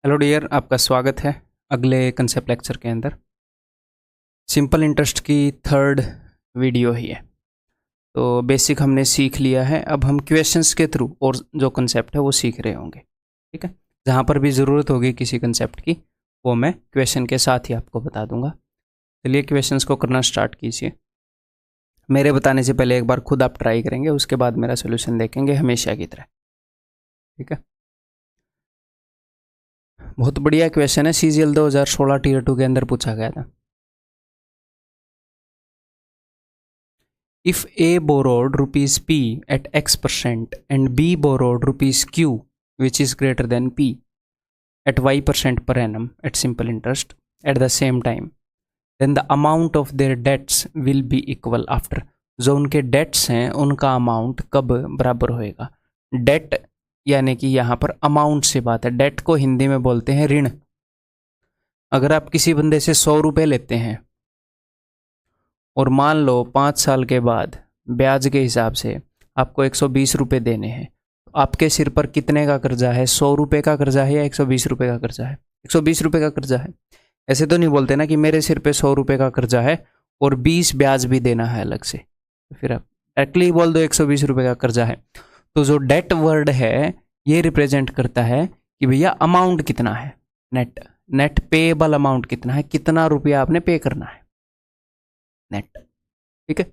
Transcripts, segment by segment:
Hello dear, आपका स्वागत है अगले कंसेप्ट लेक्चर के अंदर। सिंपल इंटरेस्ट की थर्ड वीडियो ही है। तो बेसिक हमने सीख लिया है, अब हम क्वेश्चंस के थ्रू और जो कंसेप्ट है वो सीख रहे होंगे। ठीक है, जहाँ पर भी ज़रूरत होगी किसी कंसेप्ट की वो मैं क्वेश्चन के साथ ही आपको बता दूंगा। चलिए क्वेश्चंस को करना स्टार्ट कीजिए। मेरे बताने से पहले एक बार खुद आप ट्राई करेंगे, उसके बाद मेरा सोल्यूशन देखेंगे हमेशा की तरह। ठीक है, बहुत बढ़िया क्वेश्चन है, CGL 2016 टीयर 2 के अंदर पूछा गया था। If A borrowed rupees P at X% and B borrowed rupees Q, which is greater than P, at Y% per annum at simple interest at the same time, then the amount of their debts will be equal after. जो उनके dates हैं उनका amount कब बराबर होएगा। Date यानी कि यहाँ पर अमाउंट से बात है। डेट को हिंदी में बोलते हैं ऋण। अगर आप किसी बंदे से 100 रुपये लेते हैं और मान लो 5 साल के बाद ब्याज के हिसाब से आपको 120 रुपये देने हैं, तो आपके सिर पर कितने का कर्जा है? 100 रुपये का कर्जा है या 120 रुपये का कर्जा है? 120 रुपये का कर्जा है। ऐसे तो नहीं बोलते ना कि मेरे सिर पे 100 रुपये का कर्जा है और 20 ब्याज भी देना है अलग से। तो फिर आप डायरेक्टली बोल दो 120 रुपये का कर्जा है। तो जो डेट वर्ड है ये रिप्रेजेंट करता है कि भैया अमाउंट कितना है, नेट पेएबल अमाउंट कितना है, कितना रुपया आपने पे करना है, नेट। ठीक है,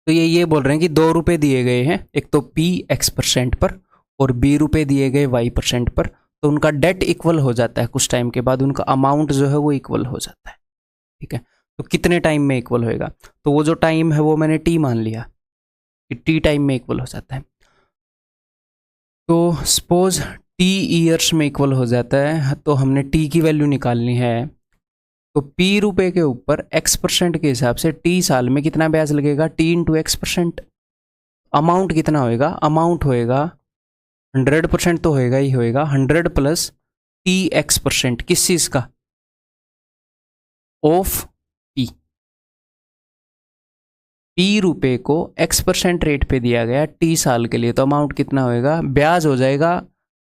तो ये बोल रहे हैं कि 2 रुपये दिए गए हैं, एक तो P X% पर और B रुपये दिए गए Y% पर, तो उनका डेट इक्वल हो जाता है। कुछ टाइम के बाद उनका अमाउंट जो है वो इक्वल हो जाता है। ठीक है, तो कितने टाइम में इक्वल होएगा? तो वो जो टाइम है वो मैंने T मान लिया कि T टाइम में इक्वल हो जाता है। तो सपोज T ईयर्स में इक्वल हो जाता है, तो हमने T की वैल्यू निकालनी है। तो P रुपए के ऊपर X% के हिसाब से T साल में कितना ब्याज लगेगा? T into X%। अमाउंट कितना होएगा? अमाउंट होएगा 100% तो होएगा ही होएगा, 100 प्लस TX%। किस चीज का? Of P। P रुपए को X% रेट पे दिया गया T साल के लिए, तो अमाउंट कितना होएगा? ब्याज हो जाएगा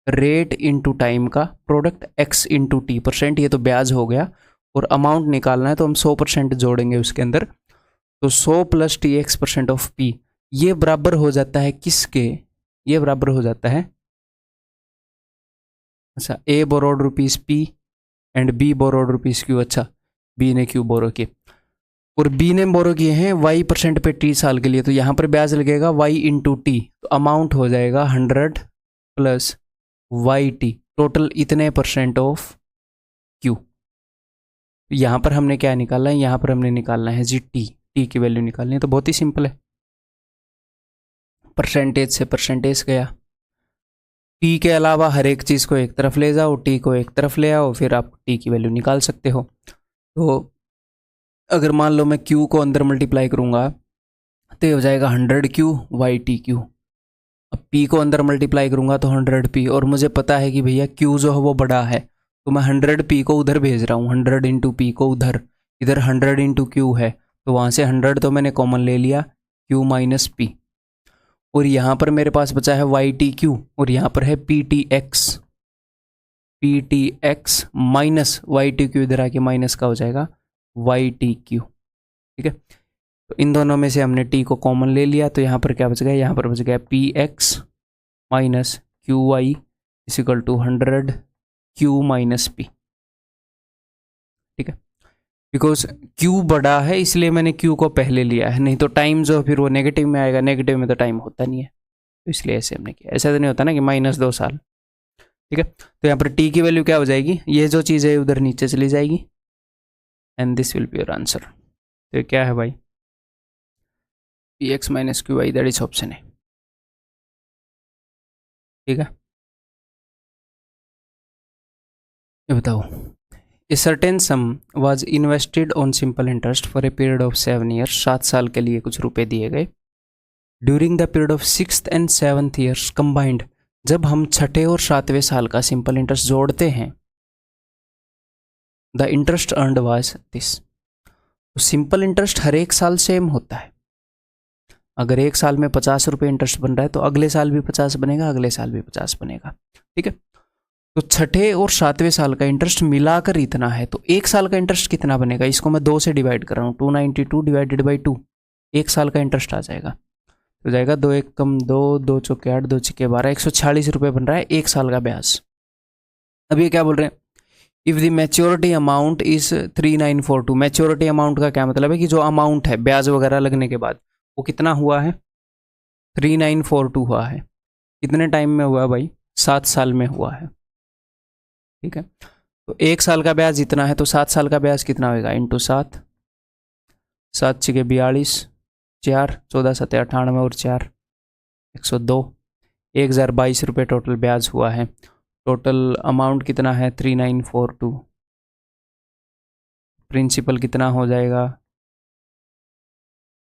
रेट इंटू टाइम का प्रोडक्ट X इंटू T%। ये तो ब्याज हो गया, और अमाउंट निकालना है तो हम 100% जोड़ेंगे उसके अंदर। तो 100 प्लस TX% ऑफ P ये बराबर हो जाता है किसके? ये बराबर हो जाता है, अच्छा, A borrowed rupees P and B borrowed rupees Q। अच्छा, B ने Q बोरो किए और B ने बोरो किए हैं Y% पे T साल के लिए, तो यहाँ पर ब्याज लगेगा Y इंटू T। तो अमाउंट हो जाएगा 100 प्लस YT, टोटल इतने % ऑफ Q। यहाँ पर हमने क्या निकालना है? यहाँ पर हमने निकालना है जी टी की वैल्यू निकालनी है। तो बहुत ही सिंपल है, परसेंटेज से परसेंटेज गया, टी के अलावा हर एक चीज़ को एक तरफ ले जाओ, टी को एक तरफ ले आओ, फिर आप टी की वैल्यू निकाल सकते हो। तो अगर मान लो मैं क्यू को अंदर मल्टीप्लाई करूँगा तो ये हो जाएगा 100Q YTQ। अब पी को अंदर मल्टीप्लाई करूँगा तो 100P, और मुझे पता है कि भैया क्यू जो है वो बड़ा है, तो मैं 100P को उधर भेज रहा हूँ, 100 इंटू पी को उधर, इधर 100 इंटू क्यू है, तो वहाँ से 100 तो मैंने कॉमन ले लिया, Q माइनस पी, और यहाँ पर मेरे पास बचा है YTQ, और यहाँ पर है PTX माइनस YTQ, इधर आके माइनस का हो जाएगा YTQ। ठीक है, तो इन दोनों में से हमने T को कॉमन ले लिया, तो यहाँ पर क्या बच गया? यहाँ पर बच गया PX minus QY is equal to 100Q minus P। ठीक है, बिकॉज Q बड़ा है इसलिए मैंने Q को पहले लिया है, नहीं तो टाइम जो फिर वो नेगेटिव में आएगा, नेगेटिव में तो टाइम होता नहीं है, तो इसलिए ऐसे हमने किया। ऐसा तो नहीं होता ना कि -2 साल। ठीक है, तो यहाँ पर T की वैल्यू क्या हो जाएगी? ये जो चीज़ है उधर नीचे चली जाएगी, and this will be your answer. तो ये क्या है भाई? PX minus QY, that is option है। ठीक है, ये बताओ, A certain sum was invested on simple interest for a period of 7 years। 7 साल के लिए कुछ रुपए दिए गए। During the period of 6th and 7th years combined, जब हम छठे और 7वें साल का सिंपल इंटरेस्ट जोड़ते हैं, the interest earned was this। तो सिंपल इंटरेस्ट हर एक साल सेम होता है। अगर एक साल में 50 रुपये इंटरेस्ट बन रहा है तो अगले साल भी 50 बनेगा, अगले साल भी 50 बनेगा। ठीक है, तो छठे और सातवें साल का इंटरेस्ट मिलाकर इतना है, तो एक साल का इंटरेस्ट कितना बनेगा, इसको मैं 2 से डिवाइड कर रहा हूँ, 292 डिवाइडेड बाई 2, एक साल का इंटरेस्ट आ जाएगा। तो जाएगा 2 एक कम 2, 2 चौके 8, 2 छक्के 12, 146 रुपये बन रहा है एक साल का ब्याज। अब ये क्या बोल रहे हैं, if the maturity amount is 3942, maturity amount का क्या मतलब है कि जो अमाउंट है ब्याज वगैरह लगने के बाद वो कितना हुआ है, 3942 हुआ है। कितने टाइम में हुआ भाई, 7 साल में हुआ है। ठीक है, तो एक साल का ब्याज इतना है, तो 7 साल का ब्याज कितना होगा, इंटू 7, 7 छके 42, 4 14 7 98 और 4 102, 1022 रुपये टोटल ब्याज हुआ है। टोटल अमाउंट कितना है 3942, प्रिंसिपल कितना हो जाएगा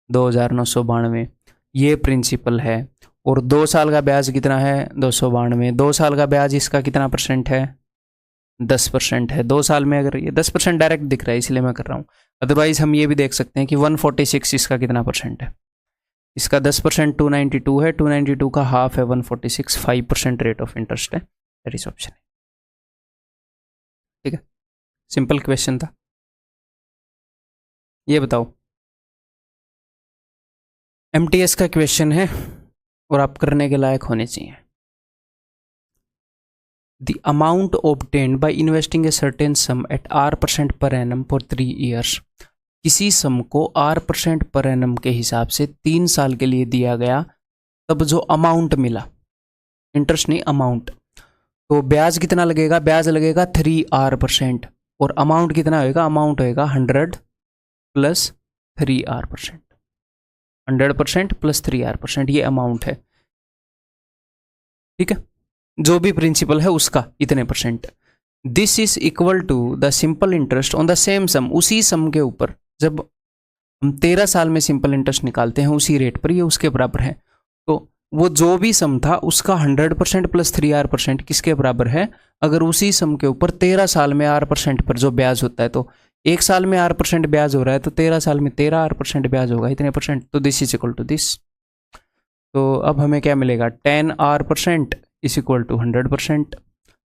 2992, ये प्रिंसिपल है। और 2 साल का ब्याज कितना है 292, 2 साल का ब्याज इसका कितना परसेंट है 10% है। 2 साल में अगर ये 10% डायरेक्ट दिख रहा है इसलिए मैं कर रहा हूँ, अदरवाइज हम ये भी देख सकते हैं कि 146 इसका कितना परसेंट है, इसका 10% 292 है, 292 का हाफ है 146, 5% रेट ऑफ इंटरेस्ट है, दैट इज ऑप्शन। ठीक है, सिंपल क्वेश्चन था। ये बताओ, एमटीएस का क्वेश्चन है और आप करने के लायक होने चाहिए। The amount obtained by investing a certain sum at R% per annum for 3 years, किसी सम को R% पर एनम के हिसाब से 3 साल के लिए दिया गया, तब जो अमाउंट मिला, इंटरेस्ट नहीं अमाउंट, तो ब्याज कितना लगेगा, ब्याज लगेगा 3R%, और अमाउंट कितना होएगा, अमाउंट होएगा 100 प्लस 3R%, 100% प्लस 3R%, ये अमाउंट है। ठीक है, जो भी प्रिंसिपल है उसका इतने percent. This is equal to the simple interest on the same sum, उसी सम के ऊपर जब हम 13 साल में सिंपल इंटरेस्ट निकालते हैं उसी रेट पर, ये उसके बराबर है। तो वो जो भी सम था उसका 100% प्लस 3R% किसके बराबर है, अगर उसी सम के ऊपर 13 साल में R% पर जो ब्याज होता है, तो एक साल में R% ब्याज हो रहा है, तो 13 साल में 13R% ब्याज होगा, इतने परसेंट, तो this is equal to this. तो अब हमें क्या मिलेगा, 10R% इज इक्वल टू 100%,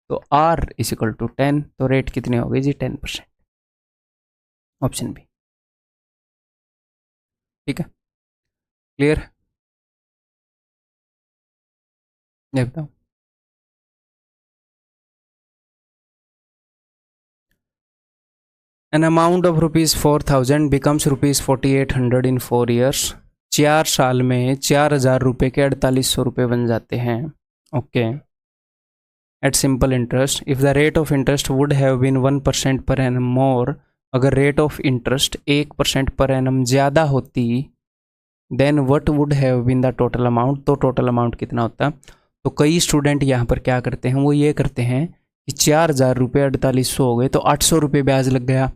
तो R इज इक्वल टू 10, तो रेट कितनी हो गई जी 10%, ऑप्शन बी। ठीक है, क्लियर, ये बताओ। An amount of ₹4000 becomes ₹4800 in 4 years, 4 साल में 4000 रुपये के 4800 रुपये बन जाते हैं। Okay, at simple interest, if the rate of interest would have been 1% per annum मोर, अगर rate of interest 1% per annum ज़्यादा होती, then what would have been the total amount, तो टोटल अमाउंट कितना होता। तो कई स्टूडेंट यहाँ पर क्या करते हैं, वो ये करते हैं कि 4000 रुपये 4800 हो गए, तो 800 रुपये ब्याज लग गया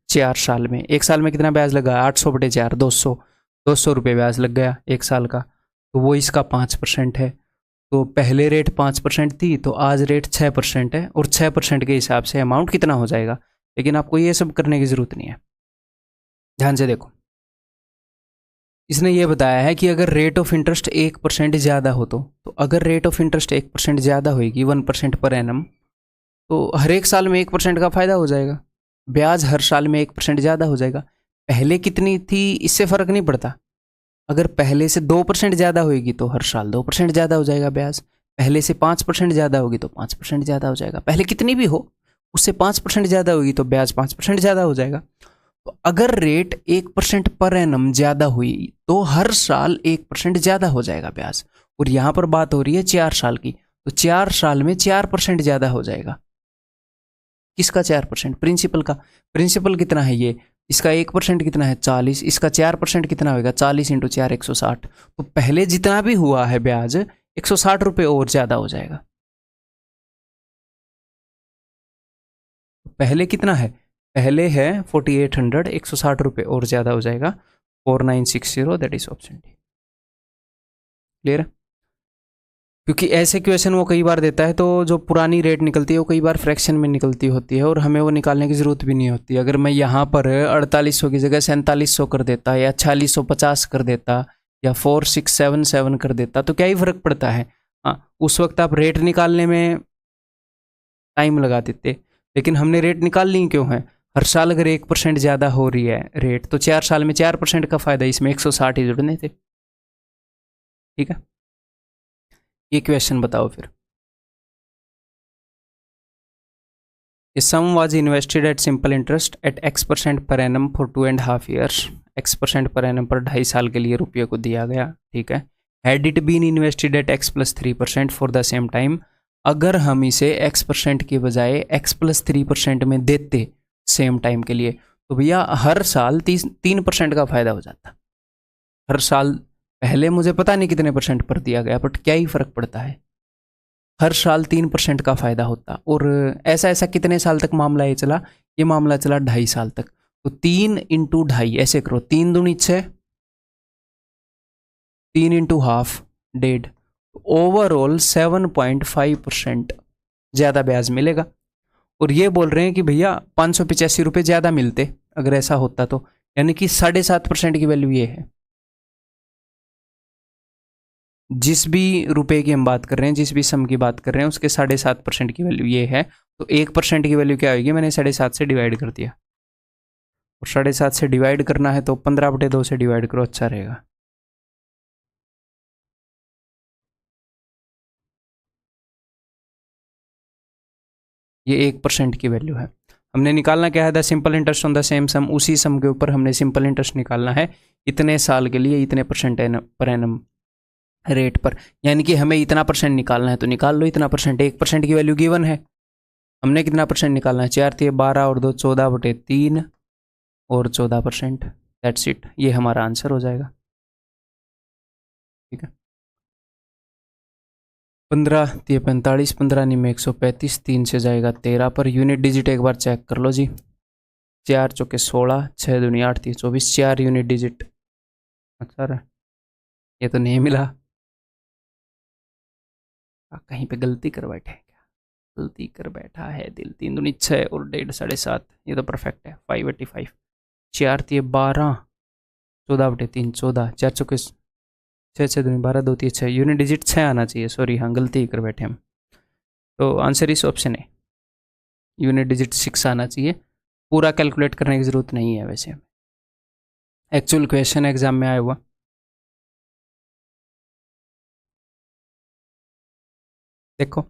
4 साल में। एक साल में कितना ब्याज लगा, 800 बटे 4, 200 रुपये ब्याज लग गया एक साल का, तो वो इसका 5% है। तो पहले रेट 5% थी, तो आज रेट 6% है, और 6% के हिसाब से अमाउंट कितना हो जाएगा। लेकिन आपको ये सब करने की ज़रूरत नहीं है, ध्यान से देखो। इसने ये बताया है कि अगर रेट ऑफ इंटरेस्ट 1% ज़्यादा हो, तो अगर रेट ऑफ इंटरेस्ट 1% ज़्यादा होगी 1% पर एनम, तो हर एक साल में 1% का फ़ायदा हो जाएगा, ब्याज हर साल में 1% ज़्यादा हो जाएगा। पहले कितनी थी इससे फ़र्क नहीं पड़ता, अगर पहले से 2% ज़्यादा होगी तो हर साल 2% ज़्यादा हो जाएगा ब्याज, पहले से 5% ज़्यादा होगी तो 5% ज़्यादा हो जाएगा, पहले कितनी भी हो उससे 5% ज़्यादा होगी तो ब्याज 5% ज़्यादा हो जाएगा। तो अगर रेट 1% पर एनम ज़्यादा हुई तो हर साल 1% ज़्यादा हो जाएगा ब्याज, और यहाँ पर बात हो रही है 4 साल की, तो 4 साल में 4% ज़्यादा हो जाएगा। किसका 4%, प्रिंसिपल का। प्रिंसिपल कितना है ये, इसका 1% कितना है 40, इसका 4% कितना होगा 40 × 4 160, तो पहले जितना भी हुआ है ब्याज 160 रुपये और ज़्यादा हो जाएगा। पहले कितना है, पहले है 4800, 160 रुपये और ज़्यादा हो जाएगा 4960, that is option D. Clear है, क्योंकि ऐसे क्वेश्चन वो कई बार देता है, तो जो पुरानी रेट निकलती है वो कई बार फ्रैक्शन में निकलती होती है, और हमें वो निकालने की ज़रूरत भी नहीं होती। अगर मैं यहाँ पर 4800 की जगह 4700 कर देता, या 4650 कर देता, या 4677 कर देता, तो क्या ही फ़र्क पड़ता है। हाँ, उस वक्त आप रेट निकालने में टाइम लगा देते, लेकिन हमने रेट निकाल ली क्यों है, हर साल अगर 1% ज़्यादा हो रही है रेट तो 4 साल में 4% का फ़ायदा, इसमें 160 ही जुड़ने थे। ठीक है, ये क्वेश्चन बताओ फिर। A sum was invested at simple interest at X% per annum for 2.5 years. X% per annum पर 2.5 साल के लिए रुपये को दिया गया। ठीक है, Had it been invested at X plus 3% for the same time, अगर हम इसे X% के बजाय X plus 3% में देते सेम टाइम के लिए, तो भैया हर साल 3% का फायदा हो जाता। हर साल, पहले मुझे पता नहीं कितने परसेंट पर दिया गया, बट क्या ही फर्क पड़ता है, हर साल 3% का फायदा होता। और ऐसा ऐसा कितने साल तक मामला ये चला, ये मामला चला 2.5 साल तक। तो 3 इंटू 2.5 ऐसे करो, 3 दूनी 6, 3 इंटू हाफ 1.5, ओवरऑल 7.5% ज़्यादा ब्याज मिलेगा। और ये बोल रहे हैं कि भैया 585 रुपये ज़्यादा मिलते अगर ऐसा होता तो, यानी कि 7.5% की वैल्यू ये है। जिस भी रुपए की हम बात कर रहे हैं, जिस भी सम की बात कर रहे हैं, उसके 7.5% की वैल्यू ये है। तो 1% की वैल्यू क्या होगी, मैंने 7.5 से डिवाइड कर दिया, और 7.5 से डिवाइड करना है तो 15/2 से डिवाइड करो, अच्छा रहेगा। ये 1% की वैल्यू है। हमने निकालना क्या है, the simple interest on the same sum, उसी सम के ऊपर हमने सिंपल इंटरेस्ट निकालना है इतने साल के लिए, इतने परसेंट पर एनम रेट पर। यानी कि हमें इतना परसेंट निकालना है तो निकाल लो इतना परसेंट। 1% की वैल्यू गिवन है, हमने कितना परसेंट निकालना है, 4 × 12 और 2 14/3 और 14%। दैट्स इट, ये हमारा आंसर हो जाएगा। ठीक है, 15 × 45, 15 × 135, 3 से जाएगा 13 पर। यूनिट डिजिट एक बार चेक कर लो जी, 4 × 4 = 16, 6 × 2 = 8, 3 = 24, 4 यूनिट डिजिट। अच्छा, ये तो नहीं मिला, कहीं पे गलती कर बैठे हैं क्या, गलती कर बैठा है दिल। 3 दूनी 6 और 1.5 7.5, ये तो परफेक्ट है। 585, 4 × 12, 14/3 14, 4 × 4 = 6, 6 × 2 = 12, 2 × 3 = 6, यूनिट डिजिट 6 आना चाहिए, सॉरी हाँ गलती कर बैठे हम। तो आंसर इस ऑप्शन है, यूनिट डिजिट 6 आना चाहिए। पूरा कैलकुलेट करने की ज़रूरत नहीं है वैसे, एक्चुअल क्वेश्चन एग्जाम में आया हुआ। देखो,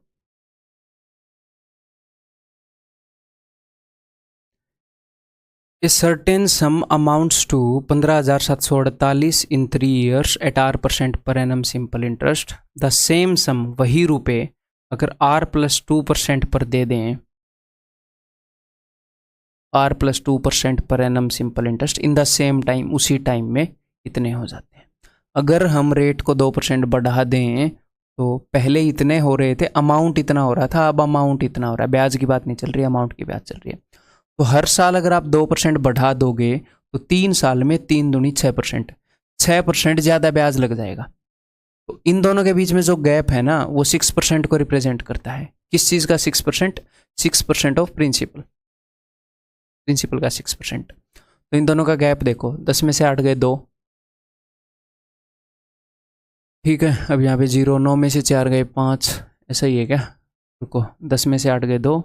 A certain sum amounts to 15,748 in 3 years at R% per annum simple interest. The same sum, वही रुपए अगर R+2% पर दे दें, R+2% per annum simple interest in the same time, उसी टाइम में इतने हो जाते हैं। अगर हम रेट को 2% बढ़ा दें तो पहले इतने हो रहे थे, अमाउंट इतना हो रहा था, अब अमाउंट इतना हो रहा है, ब्याज की बात नहीं चल रही, अमाउंट की बात चल रही है। तो हर साल अगर आप 2% बढ़ा दोगे तो 3 साल में 3 दूनी 6%, 6% ज़्यादा ब्याज लग जाएगा। तो इन दोनों के बीच में जो गैप है ना, वो 6% को रिप्रेजेंट करता है। किस चीज़ का 6%? 6% ऑफ प्रिंसिपल, प्रिंसिपल का 6%। तो इन दोनों का गैप देखो, 10 में से 8 गए 2, ठीक है। अब यहाँ पे 0, 9 में से 4 गए 5, ऐसा ही है क्या? रुको, 10 में से 8 गए 2,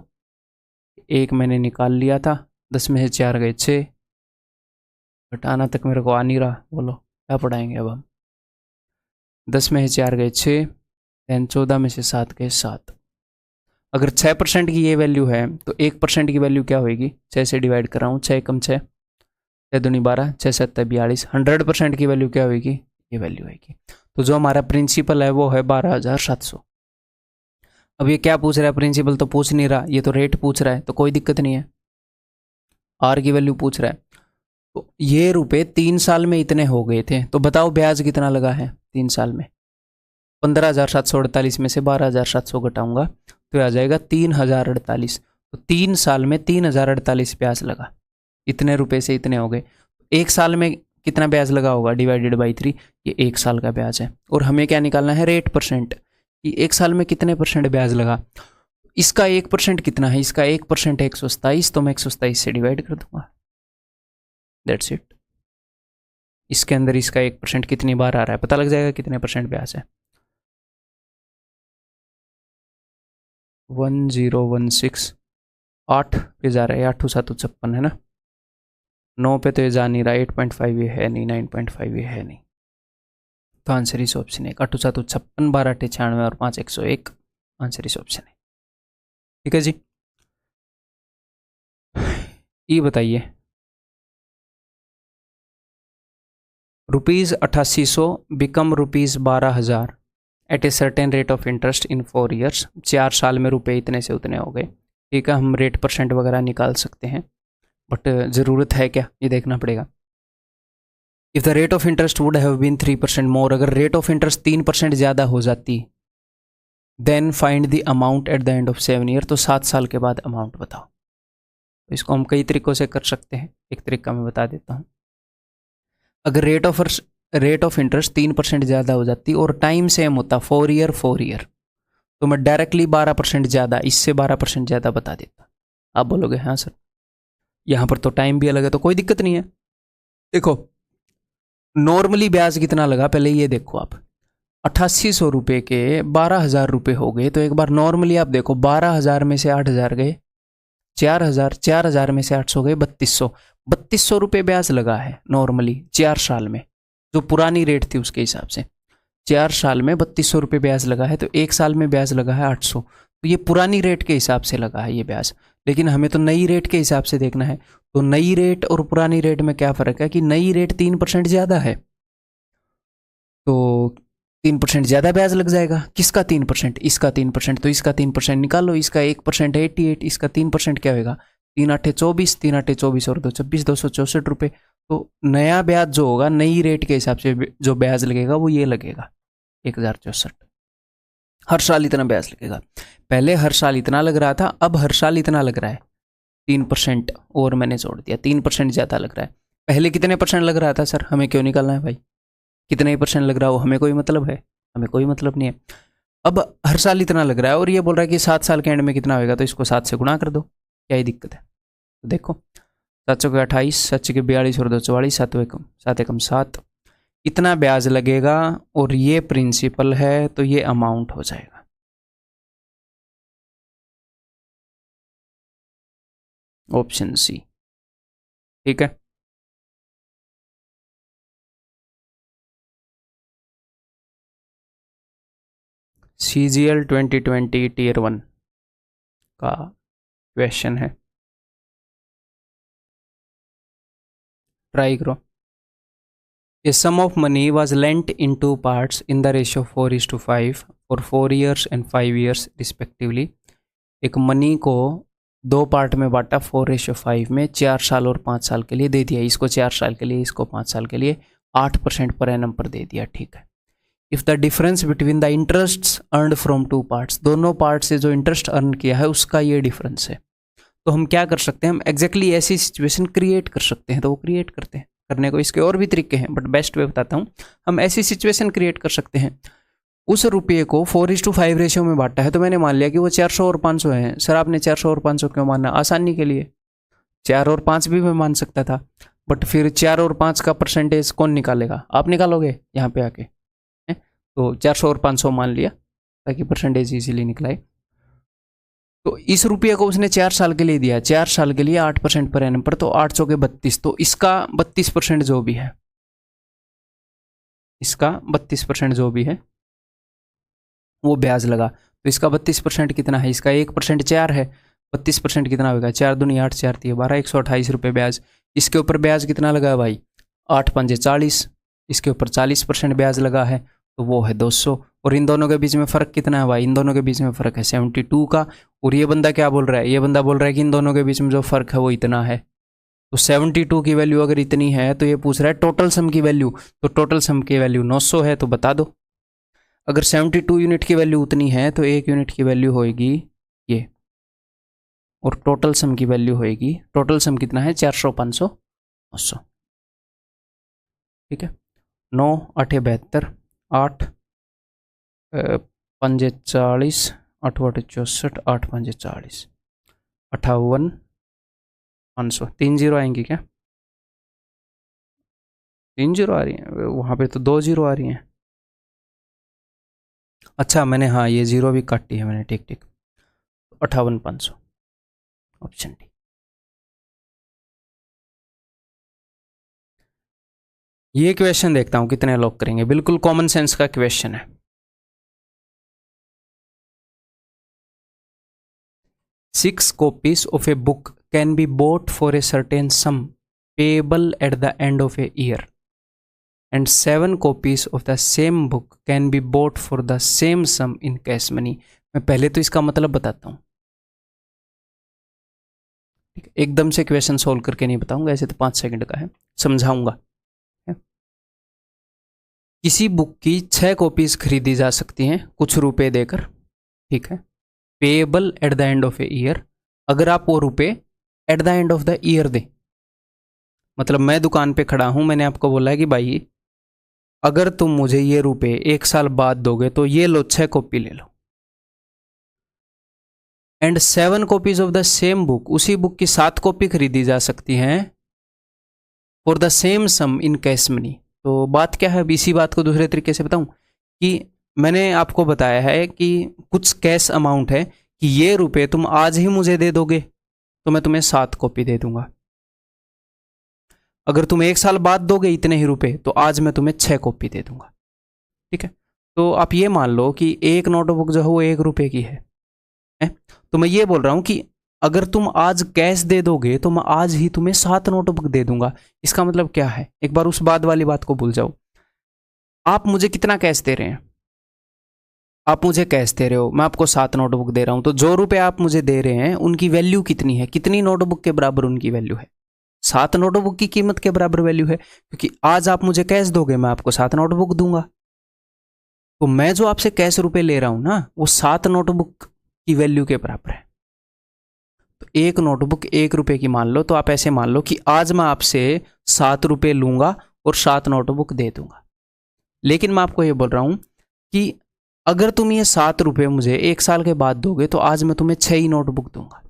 1 मैंने निकाल लिया था, 10 में से 4 गए 6, घटाना तक मेरे को आ नहीं रहा, बोलो क्या पढ़ाएंगे अब हम। 10 में से 4 गए 6, दैन 14 में से 7 गए 7। अगर 6% की ये वैल्यू है तो 1% की वैल्यू क्या होगी, 6 से डिवाइड कर रहा हूँ, 6 × 6 6 दूनी 12, 6 7 42। 100% की वैल्यू क्या होगी, ये वैल्यू आएगी। तो जो हमारा प्रिंसिपल है वो है 12,700। अब ये क्या पूछ रहा है, प्रिंसिपल तो पूछ नहीं रहा, ये तो रेट पूछ रहा है, तो कोई दिक्कत नहीं है, आर की वैल्यू पूछ रहा है। तो ये रुपए 3 साल में इतने हो गए थे, तो बताओ ब्याज कितना लगा है 3 साल में। 15,748 में से 12,700 घटाऊंगा तो आ जाएगा 3,048। तो 3 साल में 3,048 ब्याज लगा, इतने रुपए से इतने हो गए। एक साल में कितना ब्याज लगा होगा, डिवाइडेड बाई 3, ये 1 साल का ब्याज है। और हमें क्या निकालना है, रेट परसेंट, कि 1 साल में कितने परसेंट ब्याज लगा। इसका 1% कितना है, इसका 1% है 127, तो मैं 127 से डिवाइड कर दूंगा, दैट्स इट। इसके अंदर इसका 1% कितनी बार आ रहा है पता लग जाएगा, कितने परसेंट ब्याज है। 1016, 8 पे जा रहा है, 8 7 56 है ना, 9 पे तो ये जा नहीं रहा, 8.5 ये है नहीं, 9.5 ये है नहीं, तो आंसर इस ऑप्शन है 8 7 56, 12 96 और 5 101, आंसर इस ऑप्शन है। ठीक है जी, ये बताइए ₹8800 become ₹12,000 at a certain rate of interest in 4 years, 4 साल में रुपए इतने से उतने हो गए। ठीक है, हम रेट परसेंट वगैरह निकाल सकते हैं, बट ज़रूरत है क्या ये देखना पड़ेगा। If the rate of interest would have been 3% more, अगर रेट ऑफ इंटरेस्ट 3% ज़्यादा हो जाती, then find the amount at the end of 7 year, तो 7 साल के बाद अमाउंट बताओ। तो इसको हम कई तरीक़ों से कर सकते हैं, एक तरीका मैं बता देता हूँ। अगर रेट ऑफ इंटरेस्ट 3% ज़्यादा हो जाती और टाइम सेम होता 4 ईयर, तो मैं डायरेक्टली 12% ज़्यादा, इससे 12% ज़्यादा बता देता। आप बोलोगे हाँ सर, यहाँ पर तो टाइम भी अलग है, तो कोई दिक्कत नहीं है। देखो नॉर्मली ब्याज कितना लगा पहले ये देखो आप, 8800 रुपये के 12,000 रुपये हो गए, तो एक बार नॉर्मली आप देखो 12,000 में से 8,000 गए, 4,000, 4,000 में से 800 गए, 3200 रुपये ब्याज लगा है नॉर्मली 4 साल में, जो पुरानी रेट थी उसके हिसाब से 4 साल में 3200 रुपये ब्याज लगा है, तो 1 साल में ब्याज लगा है 800, तो ये पुरानी रेट के हिसाब से लगा है ये ब्याज। लेकिन हमें तो नई रेट के हिसाब से देखना है, तो नई रेट और पुरानी रेट में क्या फ़र्क है कि नई रेट 3% ज़्यादा है, तो 3% ज़्यादा ब्याज लग जाएगा। किसका 3%? इसका 3%, तो इसका 3% निकालो, इसका 1% है 88, इसका 3% क्या होगा 3 8 24, 3 8 24 और 2 26, 264 रुपये। तो नया ब्याज जो होगा नई रेट के हिसाब से जो ब्याज लगेगा वो ये लगेगा 1064, हर साल इतना ब्याज लगेगा। पहले हर साल इतना लग रहा था, अब हर साल इतना लग रहा है, 3% और मैंने जोड़ दिया, 3% ज़्यादा लग रहा है। पहले कितने परसेंट लग रहा था सर, हमें क्यों निकालना है भाई, कितने ही परसेंट लग रहा हो हमें कोई मतलब है, हमें कोई मतलब नहीं है। अब हर साल इतना लग रहा है और ये बोल रहा है कि 7 साल के एंड में कितना होगा, तो इसको 7 से गुणा कर दो, क्या ही दिक्कत है। तो देखो 7 के 28, 7 के 42 और 2 44, 7 एकम 7, इतना ब्याज लगेगा और ये प्रिंसिपल है, तो ये अमाउंट हो जाएगा। Option C. ठीक है, CGL 2020 टीयर 1 का क्वेश्चन है, ट्राई करो। A sum of money was lent in 2 parts in the ratio 4:5 for 4 years and 5 years respectively. एक मनी को 2 पार्ट में बांटा 4:5 में, 4 साल और 5 साल के लिए दे दिया, इसको 4 साल के लिए, इसको 5 साल के लिए, 8% पर एनम पर दे दिया। ठीक है, if the difference between the interest earned from 2 parts, दोनों पार्ट से जो इंटरेस्ट अर्न किया है उसका ये डिफरेंस है, तो हम क्या कर सकते हैं, हम एग्जैक्टली ऐसी सिचुएशन क्रिएट कर सकते हैं, तो वो क्रिएट करते हैं। करने को इसके और भी तरीके हैं, बट बेस्ट वे बताता हूँ। हम ऐसी सिचुएशन क्रिएट कर सकते हैं, उस रुपये को 4:5 रेशियो में बांटा है, तो मैंने मान लिया कि वो 400 और 500 है। सर आपने 400 और 500 क्यों माना, आसानी के लिए, 4 और 5 भी मैं मान सकता था, बट फिर 4 और 5 का परसेंटेज कौन निकालेगा, आप निकालोगे यहाँ पे आके, तो 400 और 500 मान लिया ताकि परसेंटेज इजीली निकलाए। तो इस रुपये को उसने 4 साल के लिए दिया, 4 साल के लिए 8% पर एनम पर, तो 800 के 32, तो इसका 32% जो भी है, इसका 32% जो भी है वो ब्याज लगा, तो इसका 32% कितना है, इसका 1% 4 है, 32% कितना होगा, 4 दूनी 8, 4 3 12, 128 रुपये ब्याज। इसके ऊपर ब्याज कितना लगा है भाई, 8 5 40, इसके ऊपर 40% ब्याज लगा है, तो वो है 200। और इन दोनों के बीच में फ़र्क कितना है भाई, इन दोनों के बीच में फ़र्क है 72 का। और ये बंदा क्या बोल रहा है, ये बंदा बोल रहा है कि इन दोनों के बीच में जो फ़र्क है वो इतना है, तो 72 की वैल्यू अगर इतनी है, तो ये पूछ रहा है टोटल सम की वैल्यू, तो टोटल सम की वैल्यू 900 है, तो बता दो। अगर 72 यूनिट की वैल्यू उतनी है, तो 1 यूनिट की वैल्यू होएगी ये, और टोटल सम की वैल्यू होएगी, टोटल सम कितना है 400 500 900। ठीक है, 9 8 72, 8 5 40, 8 8 64, 8 5 40, 58 500, 3 जीरो आएंगी क्या, 3 जीरो आ रही हैं, वहाँ पे तो 2 जीरो आ रही हैं। अच्छा मैंने, हाँ ये जीरो भी काटी है मैंने, ठीक ठीक, 58,500, ऑप्शन डी। ये क्वेश्चन देखता हूं कितने लॉक करेंगे, बिल्कुल कॉमन सेंस का क्वेश्चन है। 6 copies of a book can be bought for a certain sum payable at the end of a year, and 7 copies of the same book can be bought for the same sum in cash money। मैं पहले तो इसका मतलब बताता हूँ, एकदम से question solve करके नहीं बताऊंगा, ऐसे तो 5 सेकंड का है, समझाऊंगा। किसी बुक की 6 कॉपीज खरीदी जा सकती हैं कुछ रुपए देकर, ठीक है, payable eight the end of a year. अगर आप वो रुपए eight the end of the year दें, मतलब मैं दुकान पे खड़ा हूं, मैंने आपको बोला है कि भाई अगर तुम मुझे ये रुपए 1 साल बाद दोगे तो ये लो 6 कॉपी ले लो। And 7 copies of the same book, उसी बुक की 7 कॉपी खरीदी जा सकती हैं for the same sum in cash money. तो बात क्या है, अब इसी बात को दूसरे तरीके से बताऊं कि मैंने आपको बताया है कि कुछ कैश अमाउंट है कि ये रुपए तुम आज ही मुझे दे दोगे तो मैं तुम्हें 7 कॉपी दे दूंगा। अगर तुम 1 साल बाद दोगे इतने ही रुपए तो आज मैं तुम्हें 6 कॉपी दे दूंगा, ठीक है। तो आप ये मान लो कि एक नोटबुक जो है वो 1 रुपए की है? तो मैं ये बोल रहा हूं कि अगर तुम आज कैश दे दोगे तो मैं आज ही तुम्हें 7 नोटबुक दे दूंगा। इसका मतलब क्या है, एक बार उस बाद वाली बात को भूल जाओ। आप मुझे कितना कैश दे रहे हैं, आप मुझे कैश दे रहे हो, मैं आपको 7 नोटबुक दे रहा हूं, तो जो रुपए आप मुझे दे रहे हैं उनकी वैल्यू कितनी है, कितनी नोटबुक के बराबर उनकी वैल्यू है? 7 नोटबुक की कीमत के बराबर वैल्यू है, क्योंकि आज आप मुझे कैश दोगे मैं आपको 7 नोटबुक दूंगा। तो मैं जो आपसे कैश रुपए ले रहा हूं ना, वो 7 नोटबुक की वैल्यू के बराबर है। तो एक नोटबुक 1 रुपए की मान लो, तो आप ऐसे मान लो कि आज मैं आपसे 7 रुपए लूंगा और 7 नोटबुक दे दूंगा। लेकिन मैं आपको ये बोल रहा हूं कि अगर तुम ये 7 रुपए मुझे 1 साल के बाद दोगे तो आज मैं तुम्हें 6 ही नोटबुक दूंगा।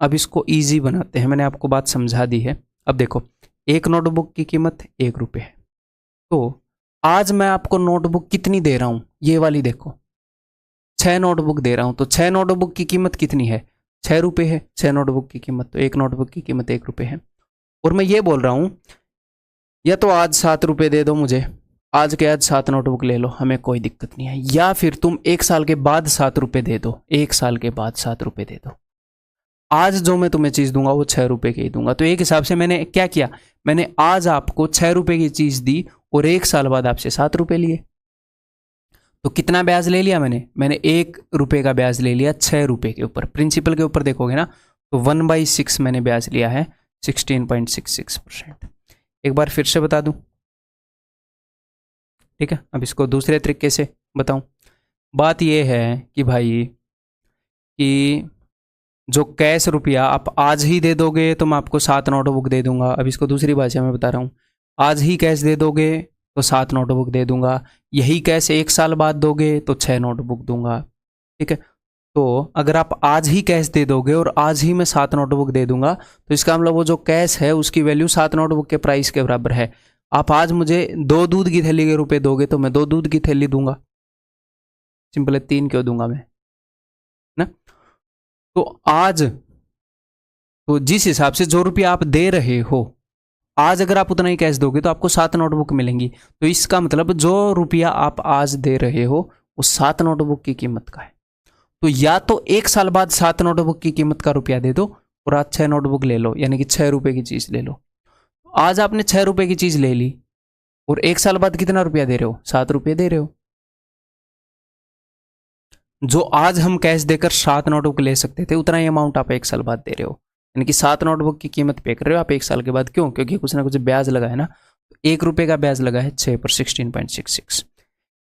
अब इसको इजी बनाते हैं, मैंने आपको बात समझा दी है। अब देखो, एक नोटबुक की कीमत 1 रुपए है, तो आज मैं आपको नोटबुक कितनी दे रहा हूं, ये वाली देखो, 6 नोटबुक दे रहा हूं। तो 6 नोटबुक की कीमत कितनी है, 6 रुपए है 6 नोटबुक की कीमत, तो एक नोटबुक की कीमत 1 रुपए है। और मैं ये बोल रहा हूं या तो आज 7 रुपए दे दो मुझे, आज के आज 7 नोटबुक ले लो, हमें कोई दिक्कत नहीं है, या फिर तुम 1 साल के बाद 7 रुपए दे दो, 1 साल के बाद 7 रुपए दे दो। आज जो मैं तुम्हें चीज दूंगा वो 6 रुपए की ही दूंगा। तो एक हिसाब से मैंने क्या किया, मैंने आज आपको 6 रुपए की चीज दी और 1 साल बाद आपसे 7 रुपए लिए। तो कितना ब्याज ले लिया मैंने 1 रुपए का ब्याज ले लिया 6 रुपए के ऊपर। प्रिंसिपल के ऊपर देखोगे ना तो 1/6 मैंने ब्याज लिया है, 16.66%। एक बार फिर से बता दूं, ठीक है। अब इसको दूसरे तरीके से बताऊं। बात यह है कि भाई कि जो कैश रुपया आप आज ही दे दोगे तो मैं आपको 7 नोटबुक दे दूंगा। अब इसको दूसरी भाषा में बता रहा हूँ, आज ही कैश दे दोगे तो 7 नोटबुक दे दूंगा, यही कैश 1 साल बाद दोगे तो 6 नोटबुक दूंगा, ठीक है। तो अगर आप आज ही कैश दे दोगे और आज ही मैं 7 नोटबुक दे दूंगा तो इसका मतलब वो जो कैश है उसकी वैल्यू 7 नोटबुक के प्राइस के बराबर है। आप आज मुझे 2 दूध की थैली के रुपए दोगे तो मैं 2 दूध की थैली दूंगा, सिंपल है, 3 क्यों दूंगा मैं ना। तो आज तो जिस हिसाब से जो रुपया आप दे रहे हो, आज अगर आप उतना ही कैश दोगे तो आपको 7 नोटबुक मिलेंगी। तो इसका मतलब जो रुपया आप आज दे रहे हो वो 7 नोटबुक की कीमत का है। तो या तो 1 साल बाद 7 नोटबुक की कीमत का रुपया दे दो और आज 6 नोटबुक ले लो, यानी कि 6 रुपए की चीज ले लो। आज आपने 6 रुपए की चीज ले ली और 1 साल बाद कितना रुपया दे रहे हो, 7 रुपये दे रहे हो। जो आज हम कैश देकर 7 नोटबुक ले सकते थे उतना ही अमाउंट आप 1 साल बाद दे रहे हो, यानी कि 7 नोटबुक की कीमत पे कर रहे हो आप 1 साल के बाद। क्यों? क्योंकि कुछ ना कुछ ब्याज लगा है ना। 1 रुपए का ब्याज लगा है 6 पर, 16.66।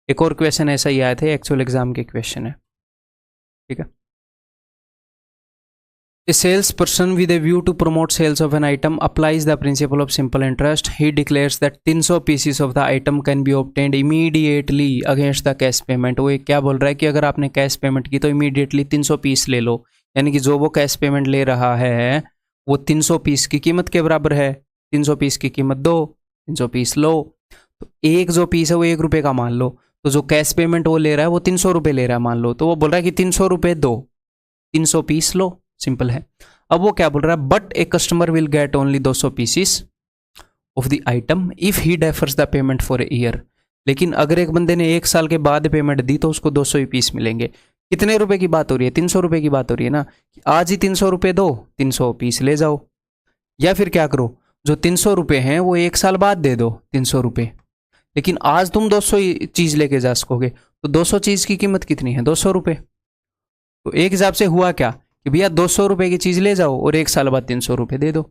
एक और क्वेश्चन ऐसा ही आया था, एक्चुअल एग्जाम के क्वेश्चन है, ठीक है। A salesperson with a view to promote sales of an item applies the principle of simple interest. He declares that 300 pieces of the item can be obtained immediately against the cash payment. वो क्या बोल रहा है कि अगर आपने cash payment की तो इमीडिएटली 300 पीस ले लो, यानी कि जो वो कैश पेमेंट ले रहा है वो 300 पीस की कीमत के बराबर है। 300 पीस की कीमत दो, 300 पीस लो। तो एक जो पीस है वो 1 रुपए का मान लो, तो जो कैश पेमेंट वो ले रहा है वो 300 रुपये ले रहा है मान लो, तो वो बोल रहा है कि 300 रुपये दो, 300 पीस लो, सिंपल है। अब वो क्या बोल रहा है, but a customer will get only 200 pieces of the item if he defers the payment for a year. लेकिन अगर एक बंदे ने 1 साल के बाद पेमेंट दी तो उसको 200 ही पीस मिलेंगे। कितने रुपए की बात हो रही है, 300 रुपये की बात हो रही है ना। आज ही 300 रुपये दो, 300 पीस ले जाओ, या फिर क्या करो, जो 300 रुपये हैं वो 1 साल बाद दे दो 300 रुपये, लेकिन आज तुम 200 चीज़ लेके जा सकोगे, तो 200 चीज़ की कीमत कितनी है, 200 रुपये। तो एक हिसाब से हुआ क्या कि भैया 200 रुपये की चीज़ ले जाओ और 1 साल बाद 300 रुपये दे दो।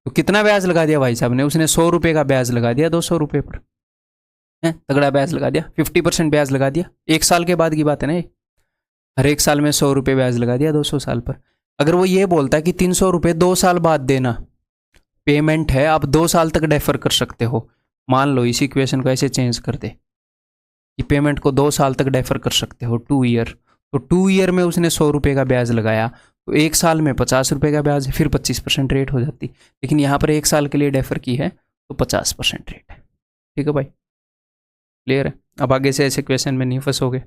तो कितना ब्याज लगा दिया भाई साहब ने, उसने 100 रुपये का ब्याज लगा दिया 200 रुपये पर, है तगड़ा ब्याज लगा दिया, 50% ब्याज लगा दिया। 1 साल के बाद की बात है ना ये, हर 1 साल में 100 रुपये ब्याज लगा दिया 200 साल पर। अगर वो ये बोलता है कि 300 रुपये 2 साल बाद देना, पेमेंट है आप 2 साल तक डेफर कर सकते हो, मान लो इस इक्वेशन को ऐसे चेंज कर दे कि पेमेंट को 2 साल तक डेफर कर सकते हो, 2 ईयर, तो 2 ईयर में उसने 100 रुपये का ब्याज लगाया, तो 1 साल में 50 रुपये का ब्याज, फिर 25% रेट हो जाती। लेकिन यहाँ पर 1 साल के लिए डेफर की है तो 50% रेट है। ठीक है भाई, क्लियर है। अब आगे से ऐसे क्वेश्चन में नहीं फंसोगे।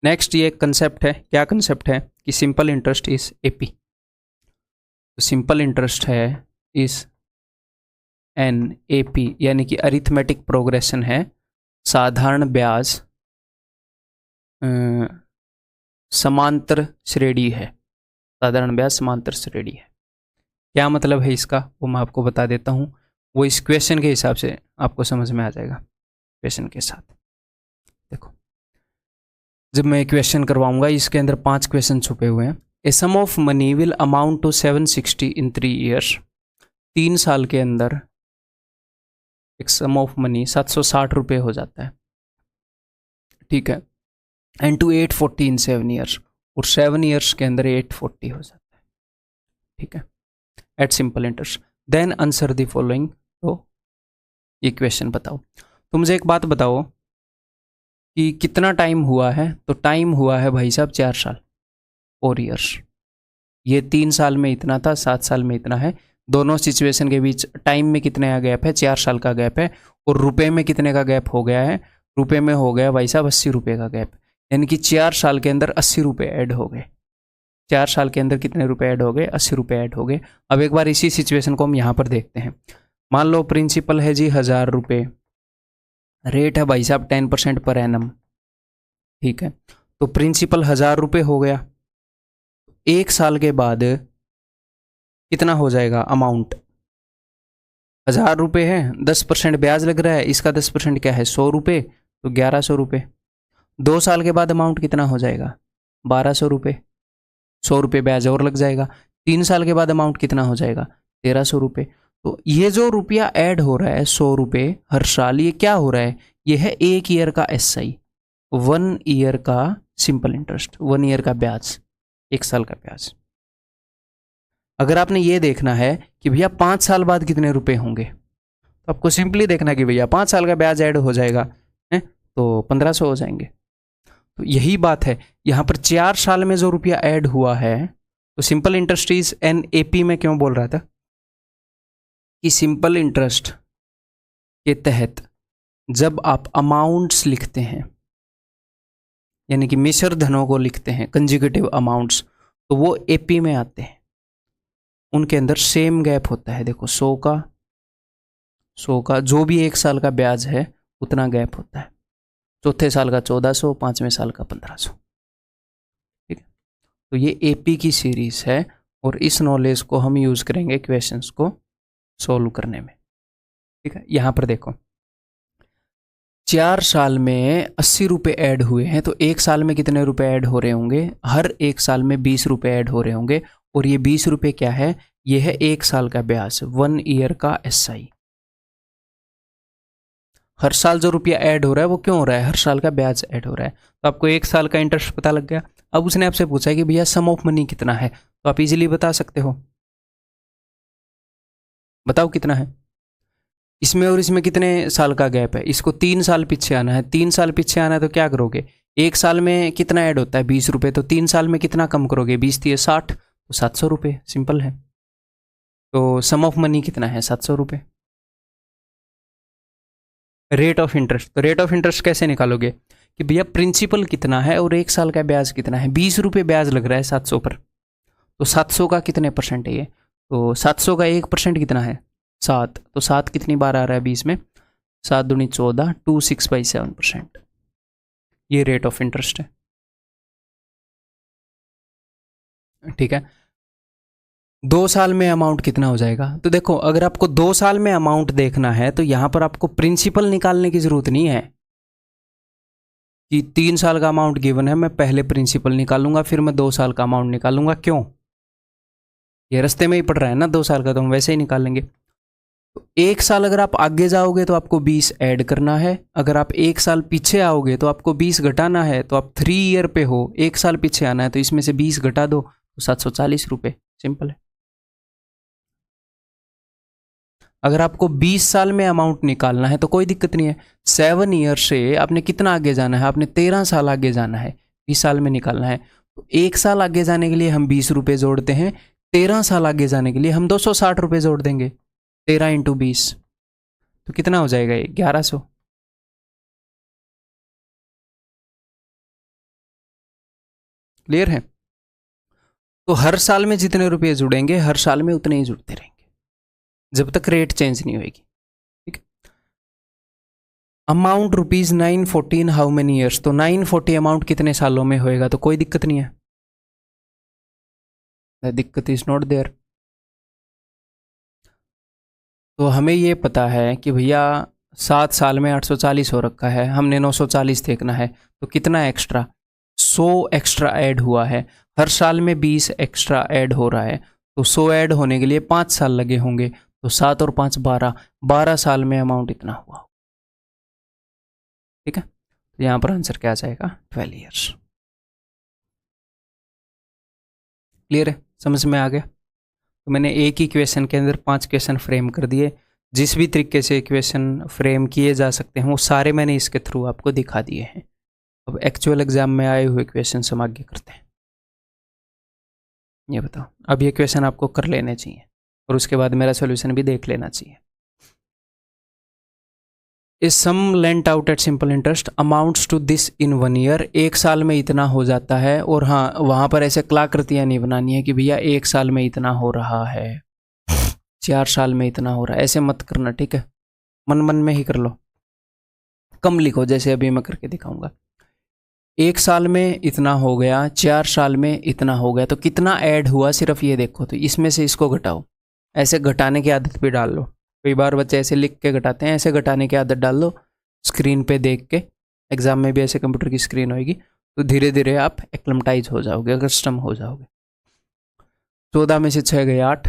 नेक्स्ट ये कंसेप्ट है, क्या कंसेप्ट है कि सिंपल इंटरेस्ट इज एपी। तो सिंपल इंटरेस्ट है इज एन एपी, यानी कि अरिथमेटिक प्रोग्रेशन है, साधारण ब्याज समांतर श्रेणी है, साधारण ब्याज समांतर श्रेणी है। क्या मतलब है इसका वो मैं आपको बता देता हूँ, वो इस क्वेश्चन के हिसाब से आपको समझ में आ जाएगा। क्वेश्चन के साथ देखो, जब मैं क्वेश्चन करवाऊंगा इसके अंदर 5 क्वेश्चन छुपे हुए हैं। A sum of money will amount to 760 in 3 years. 3 साल के अंदर एक सम ऑफ मनी 760 रुपये हो जाता है, ठीक है। एंड टू 840 इन 7 ईयर्स, और 7 ईयर्स के अंदर 840 हो जाता है, ठीक है, at simple interest. Then answer the following. तो ये क्वेश्चन बताओ। तो मुझे एक बात बताओ कि कितना टाइम हुआ है, तो टाइम हुआ है भाई साहब 4 साल, 4 ईयर्स। ये 3 साल में इतना था, 7 साल में इतना है, दोनों सिचुएशन के बीच टाइम में कितने का गैप है, 4 साल का गैप है। और रुपए में कितने का गैप हो गया है, रुपए में हो गया भाई साहब 80 रुपये का गैप, यानी कि 4 साल के अंदर 80 रुपये ऐड हो गए। 4 साल के अंदर कितने रुपए ऐड हो गए, 80 रुपये ऐड हो गए। अब एक बार इसी सिचुएशन को हम यहाँ पर देखते हैं। मान लो प्रिंसिपल है जी 1000 रुपये, रेट है भाई साहब 10% पर एनम, ठीक है। तो प्रिंसिपल 1000 रुपये हो गया, 1 साल के बाद कितना हो जाएगा अमाउंट, 1000 रुपये है, 10% ब्याज लग रहा है, इसका 10% क्या है 100 रुपये, तो 1100 रुपये। 2 साल के बाद अमाउंट कितना हो जाएगा 1200 रुपये, 100 रुपये ब्याज और लग जाएगा। 3 साल के बाद अमाउंट कितना हो जाएगा 1300 रुपये। तो ये जो रुपया ऐड हो रहा है 100 रुपये हर साल, ये क्या हो रहा है, ये है 1 ईयर का SI, 1 ईयर का सिंपल इंटरेस्ट, 1 ईयर का ब्याज, 1 साल का ब्याज। अगर आपने ये देखना है कि भैया 5 साल बाद कितने रुपए होंगे, तो आपको सिंपली देखना है कि भैया 5 साल का ब्याज ऐड हो जाएगा, है तो 1500 हो जाएंगे। तो यही बात है, यहाँ पर 4 साल में जो रुपया ऐड हुआ है, तो simple interest is an AP में क्यों बोल रहा था कि सिंपल इंटरेस्ट के तहत जब आप अमाउंट्स लिखते हैं, यानी कि मिश्र धनों को लिखते हैं, कंजुगेटिव अमाउंट्स, तो वो एपी में आते हैं। उनके अंदर सेम गैप होता है, देखो 100 का जो भी 1 साल का ब्याज है उतना गैप होता है। चौथे साल का 1400, 5वें साल का 1500, ठीक है। तो ये एपी की सीरीज है, और इस नॉलेज को हम यूज करेंगे क्वेश्चंस को सॉल्व करने में, ठीक है। यहाँ पर देखो 4 साल में 80 रुपये ऐड हुए हैं, तो 1 साल में कितने रुपए ऐड हो रहे होंगे, हर 1 साल में 20 रुपये ऐड हो रहे होंगे। और ये 20 रुपये क्या है, ये है 1 साल का ब्याज, 1 ईयर का SI। हर साल जो रुपया ऐड हो रहा है वो क्यों हो रहा है, हर साल का ब्याज ऐड हो रहा है। तो आपको 1 साल का इंटरेस्ट पता लग गया। अब उसने आपसे पूछा है कि भैया सम ऑफ मनी कितना है, तो आप इजीली बता सकते हो, बताओ कितना है। इसमें और इसमें कितने साल का गैप है, इसको 3 साल पीछे आना है। 3 साल पीछे आना है तो क्या करोगे, 1 साल में कितना ऐड होता है 20 रुपये, तो 3 साल में कितना कम करोगे, 20 थी 60, तो 700 रुपये, सिंपल है। तो सम ऑफ मनी कितना है 700 रुपये, रेट ऑफ इंटरेस्ट। तो रेट ऑफ इंटरेस्ट कैसे निकालोगे कि भैया प्रिंसिपल कितना है और 1 साल का ब्याज कितना है। 20 रुपये ब्याज लग रहा है 700 पर, तो 700 का कितने परसेंट है ये, तो 700 का 1% कितना है 7, तो 7 कितनी बार आ रहा है 20 में, 7 दूनी 14, 26/7%। ये रेट ऑफ इंटरेस्ट है, ठीक है। 2 साल में अमाउंट कितना हो जाएगा, तो देखो अगर आपको 2 साल में अमाउंट देखना है तो यहां पर आपको प्रिंसिपल निकालने की जरूरत नहीं है कि 3 साल का अमाउंट गिवन है, मैं पहले प्रिंसिपल निकालूंगा फिर मैं 2 साल का अमाउंट निकालूंगा। क्यों, ये रास्ते में ही पड़ रहा है ना 2 साल का, तो हम वैसे ही निकालेंगे। तो 1 साल अगर आप आगे जाओगे तो आपको 20 ऐड करना है, अगर आप 1 साल पीछे आओगे तो आपको 20 घटाना है। तो आप 3 ईयर पे हो, 1 साल पीछे आना है, तो इसमें से 20 घटा दो तो 740 रुपये, सिंपल है। अगर आपको 20 साल में अमाउंट निकालना है तो कोई दिक्कत नहीं है। 7 ईयर से आपने कितना आगे जाना है, आपने 13 साल आगे जाना है, 20 साल में निकालना है। तो 1 साल आगे जाने के लिए हम 20 रुपये जोड़ते हैं, 13 साल आगे जाने के लिए हम 260 रुपये जोड़ देंगे। 13 इंटू 20 तो कितना हो जाएगा ये, 1100। क्लियर है। तो हर साल में जितने रुपये जुड़ेंगे हर साल में उतने ही जुड़ते रहेंगे जब तक रेट चेंज नहीं होगी, ठीक है। अमाउंट ₹914 हाउ मेनी ईयर्स, तो 940 अमाउंट कितने सालों में होएगा, तो कोई दिक्कत नहीं है, दिक्कत इज नॉट देयर। तो हमें ये पता है कि भैया 7 साल में 840 हो रखा है, हमने 940 देखना है, तो कितना एक्स्ट्रा, 100 एक्स्ट्रा ऐड हुआ है। हर साल में 20 एक्स्ट्रा ऐड हो रहा है, तो 100 ऐड होने के लिए 5 साल लगे होंगे, तो 7 और 5 12, 12 साल में अमाउंट इतना हुआ, ठीक है। तो यहाँ पर आंसर क्या आ जाएगा, 12 ईयर्स। क्लियर है, समझ में आ गया। तो मैंने एक ही क्वेश्चन के अंदर 5 क्वेश्चन फ्रेम कर दिए। जिस भी तरीके से क्वेश्चन फ्रेम किए जा सकते हैं वो सारे मैंने इसके थ्रू आपको दिखा दिए हैं। अब एक्चुअल एग्जाम में आए हुए क्वेश्चन हम आगे करते हैं। ये बताओ, अब ये क्वेश्चन आपको कर लेने चाहिए और उसके बाद मेरा सोल्यूशन भी देख लेना चाहिए। A sum lent out at simple interest amounts to this in 1 year, 1 साल में इतना हो जाता है। और हाँ, वहाँ पर ऐसे कलाकृतियाँ नहीं बनानी है कि भैया 1 साल में इतना हो रहा है, 4 साल में इतना हो रहा है, ऐसे मत करना, ठीक है। मन मन में ही कर लो, कम लिखो, जैसे अभी मैं करके दिखाऊंगा। 1 साल में इतना हो गया, 4 साल में इतना हो गया, तो कितना ऐड हुआ सिर्फ ये देखो। तो इसमें से इसको घटाओ, ऐसे घटाने की आदत भी डाल लो। कई बार बच्चे ऐसे लिख के घटाते हैं, ऐसे घटाने की आदत डाल लो, स्क्रीन पे देख के। एग्जाम में भी ऐसे कंप्यूटर की स्क्रीन होगी, तो धीरे धीरे आप एक्लमटाइज हो जाओगे, कस्टम हो जाओगे। 14 में से 6 गए 8,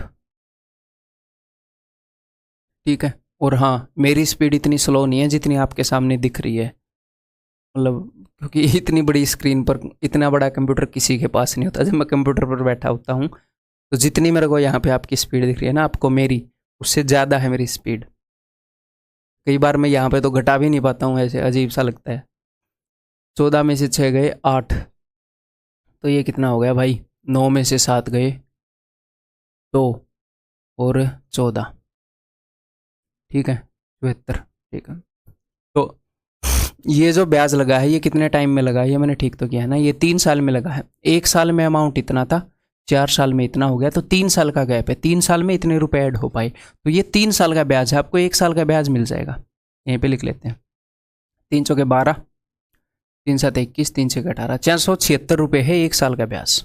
ठीक है। और हाँ, मेरी स्पीड इतनी स्लो नहीं है जितनी आपके सामने दिख रही है, मतलब क्योंकि इतनी बड़ी स्क्रीन पर इतना बड़ा कंप्यूटर किसी के पास नहीं होता। जब मैं कंप्यूटर पर बैठा होता हूँ तो जितनी मेरे को यहाँ पे आपकी स्पीड दिख रही है ना, आपको मेरी उससे ज़्यादा है मेरी स्पीड। कई बार मैं यहाँ पे तो घटा भी नहीं पाता हूँ, ऐसे अजीब सा लगता है। 14 में से 6 गए 8, तो ये कितना हो गया भाई, 9 में से 7 गए 2 और 14, ठीक है, 74, ठीक है। तो ये जो ब्याज लगा है ये कितने टाइम में लगा है, ये मैंने ठीक तो किया है ना, ये 3 साल में लगा है। 1 साल में अमाउंट इतना था, 4 साल में इतना हो गया, तो 3 साल का गैप है, 3 साल में इतने रुपए ऐड हो पाए, तो ये 3 साल का ब्याज है, आपको 1 साल का ब्याज मिल जाएगा। यहीं पे लिख लेते हैं, 3 चौके 12, 3 7 21, 3 6 18, 476 रुपये है 1 साल का ब्याज।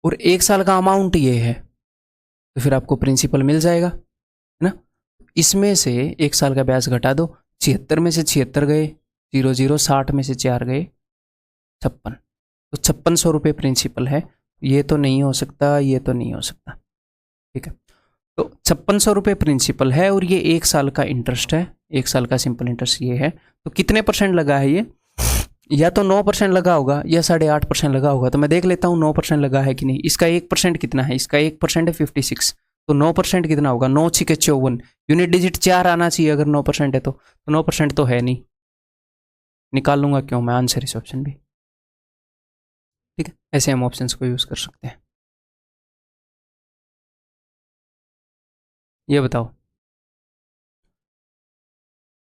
और 1 साल का अमाउंट ये है, तो फिर आपको प्रिंसिपल मिल जाएगा, है ना। इसमें से 1 साल का ब्याज घटा दो, 76 में से 76 गए 0 0, 60 में से 4 गए 56, तो 5600 रुपये प्रिंसिपल है। ये तो नहीं हो सकता, ये तो नहीं हो सकता, ठीक है। तो 5600 रुपये प्रिंसिपल है और ये 1 साल का इंटरेस्ट है, 1 साल का सिंपल इंटरेस्ट ये है। तो कितने परसेंट लगा है ये, या तो 9% लगा होगा या 8.5% लगा होगा। तो मैं देख लेता हूँ 9% लगा है कि नहीं। इसका 1% कितना है, इसका 1% है 56, तो 9% कितना होगा, 9 6 54, यूनिट डिजिट 4 आना चाहिए अगर 9% है तो 9% तो है नहीं, निकाल लूंगा क्यों मैं आंसर इस ऑप्शन भी, ठीक है। ऐसे हम ऑप्शंस को यूज़ कर सकते हैं। ये बताओ,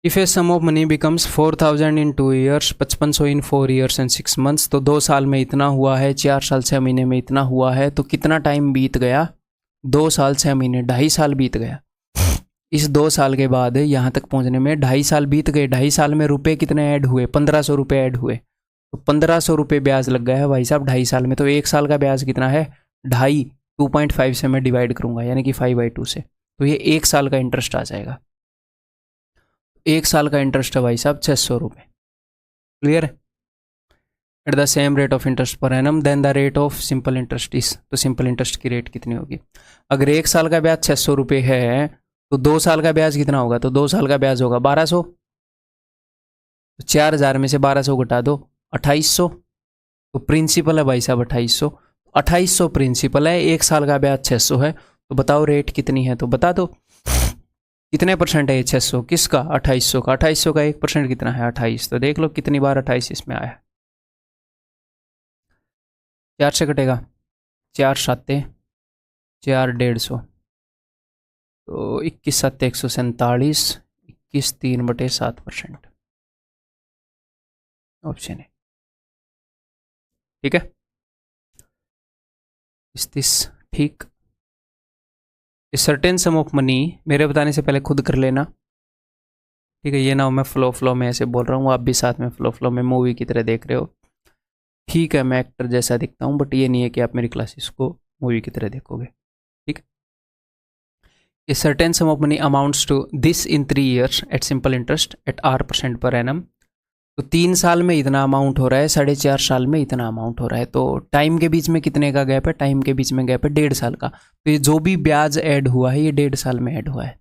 if a sum of money becomes 4000 in 2 years, 5500 in 4 years and 6 months, तो 2 साल में इतना हुआ है, 4 साल 6 महीने में इतना हुआ है, तो कितना टाइम बीत गया? 2 साल 6 महीने, 2.5 साल बीत गया। इस 2 साल के बाद यहाँ तक पहुँचने में 2.5 साल बीत गए। 2.5 साल में रुपए कितने ऐड हुए? 1500 रुपये ऐड हुए। तो 1500 रुपये ब्याज लग गया है भाई साहब 2.5 साल में। तो 1 साल का ब्याज कितना है? 2.5, 2.5 से मैं डिवाइड करूँगा, यानी कि 5/2 से, तो ये 1 साल का इंटरेस्ट आ जाएगा। 1 साल का इंटरेस्ट है भाई साहब 600 रुपये। क्लियर है? At the same rate of interest per annum then the rate of simple interest is, तो सिंपल इंटरेस्ट की रेट कितनी होगी? अगर 1 साल का ब्याज 600 रुपये है तो 2 साल का ब्याज कितना होगा? तो 2 साल का ब्याज होगा 1200। तो 4000 में से 1200 घटा दो, 2800। तो प्रिंसिपल है भाई साहब 2800। 2800 प्रिंसिपल है, 1 साल का ब्याज 600 है, तो बताओ रेट कितनी है? तो बता दो कितने परसेंट है ये 600? किसका? 2800 का। 2800 का 1% कितना है? 28। तो देख लो कितनी बार 28 इसमें आया है। 4 से कटेगा, 4 7 4 150, तो 21 7 147, 21 3/7%। ऑप्शन है, ठीक है। इस दिस ठीक। सर्टेन सम ऑफ मनी, मेरे बताने से पहले खुद कर लेना, ठीक है। ये ना मैं फ्लो में ऐसे बोल रहा हूँ, आप भी साथ में फ्लो में मूवी की तरह देख रहे हो, ठीक है। मैं एक्टर जैसा दिखता हूँ, बट ये नहीं है कि आप मेरी क्लासेस को मूवी की तरह देखोगे, ठीक है। A certain sum of money amounts to this in 3 years at simple interest at R% per annum, तो 3 साल में इतना अमाउंट हो रहा है, 4.5 साल में इतना अमाउंट हो रहा है, तो टाइम के बीच में कितने का गैप है? टाइम के बीच में गैप है 1.5 साल का। तो ये जो भी ब्याज ऐड हुआ है ये 1.5 साल में ऐड हुआ है।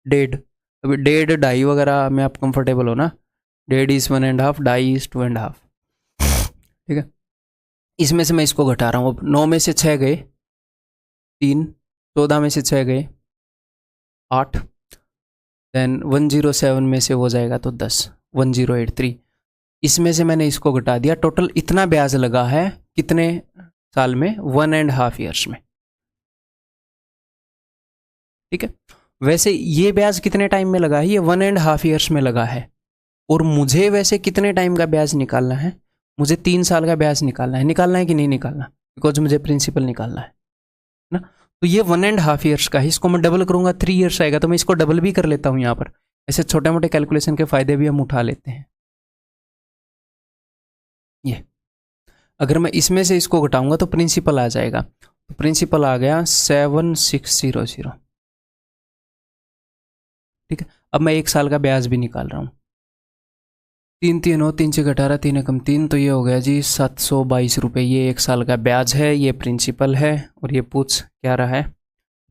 1.5, अभी 1.5 2.5 वगैरह में आप कंफर्टेबल हो ना? 1.5 इज 1.5, 2.5 इज 2.5, ठीक है। इसमें से मैं इसको घटा रहा हूँ। अब 9 में से 6 गए 3, 14 में से 6 गए 8, देन 107 में से हो जाएगा तो 10, 1083। इसमें से मैंने इसको घटा दिया, टोटल इतना ब्याज लगा है कितने साल में? 1.5 ईयर्स में, ठीक है। वैसे ये ब्याज कितने टाइम में लगा है? ये 1.5 ईयर्स में लगा है। और मुझे वैसे कितने टाइम का ब्याज निकालना है? मुझे 3 साल का ब्याज निकालना है कि नहीं निकालना? बिकॉज मुझे प्रिंसिपल निकालना है ना। तो ये 1.5 ईयर्स का है, इसको मैं डबल करूंगा 3 ईयर्स आएगा, तो मैं इसको डबल भी कर लेता हूँ यहाँ पर। ऐसे छोटे मोटे कैलकुलेशन के फायदे भी हम उठा लेते हैं। ये अगर मैं इसमें से इसको घटाऊंगा तो प्रिंसिपल आ जाएगा, तो प्रिंसिपल आ गया 7600, ठीक है। अब मैं 1 साल का ब्याज भी निकाल रहा हूँ। 3 3 हो, 3 से 18, 3 एकम 3, तो ये हो गया जी 722 रुपये। ये 1 साल का ब्याज है, ये प्रिंसिपल है, और ये पूछ क्या रहा है?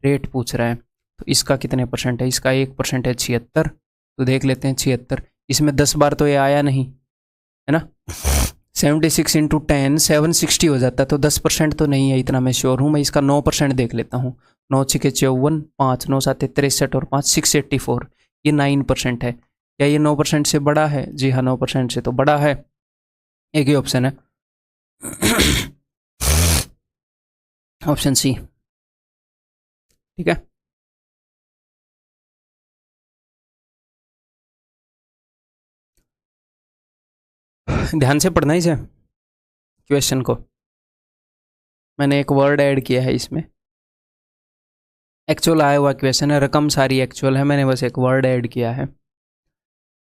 रेट पूछ रहा है। तो इसका कितने परसेंट है? इसका 1% है 76, तो देख लेते हैं 76। इसमें 10 बार तो ये आया नहीं है ना। 76 इंटू 10 760 हो जाता है, तो 10% तो नहीं है, इतना मैं श्योर हूँ। मैं इसका 9% देख लेता हूँ। 9 6 54, 5 9 7 63 और 5 684, ये 9% है। क्या ये 9% से बड़ा है? जी हाँ, 9% से तो बड़ा है। एक ही ऑप्शन है, ऑप्शन सी, ठीक है। ध्यान से पढ़ना इसे क्वेश्चन को। मैंने एक वर्ड ऐड किया है इसमें, एक्चुअल आया हुआ क्वेश्चन है, रकम सारी एक्चुअल है, मैंने बस एक वर्ड ऐड किया है।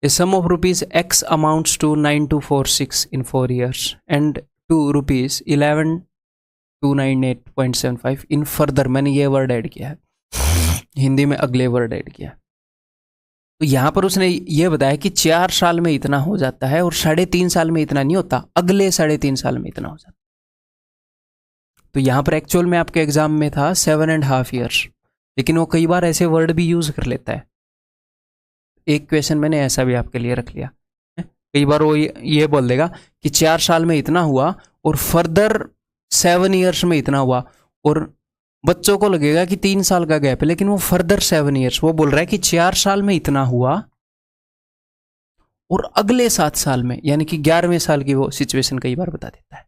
A sum of rupees X amounts to 9246 in 4 years and to rupees 11298.75 in further, मैंने ये वर्ड ऐड किया है, हिंदी में अगले वर्ड ऐड किया। तो यहाँ पर उसने ये बताया कि 4 साल में इतना हो जाता है और 3.5 साल में इतना नहीं होता, अगले 3.5 साल में इतना हो जाता। तो यहाँ पर एक्चुअल में आपके एग्जाम में था 7.5 ईयर्स, लेकिन वो कई बार ऐसे वर्ड भी यूज कर लेता है। एक क्वेश्चन मैंने ऐसा भी आपके लिए रख लिया, कई बार वो ये बोल देगा कि 4 साल में इतना हुआ और फर्दर 7 ईयर्स में इतना हुआ, और बच्चों को लगेगा कि 3 साल का गैप है, लेकिन वो फर्दर 7 ईयर्स, वो बोल रहा है कि 4 साल में इतना हुआ और अगले 7 साल में, यानी कि 11वें साल की वो सिचुएशन कई बार बता देता है,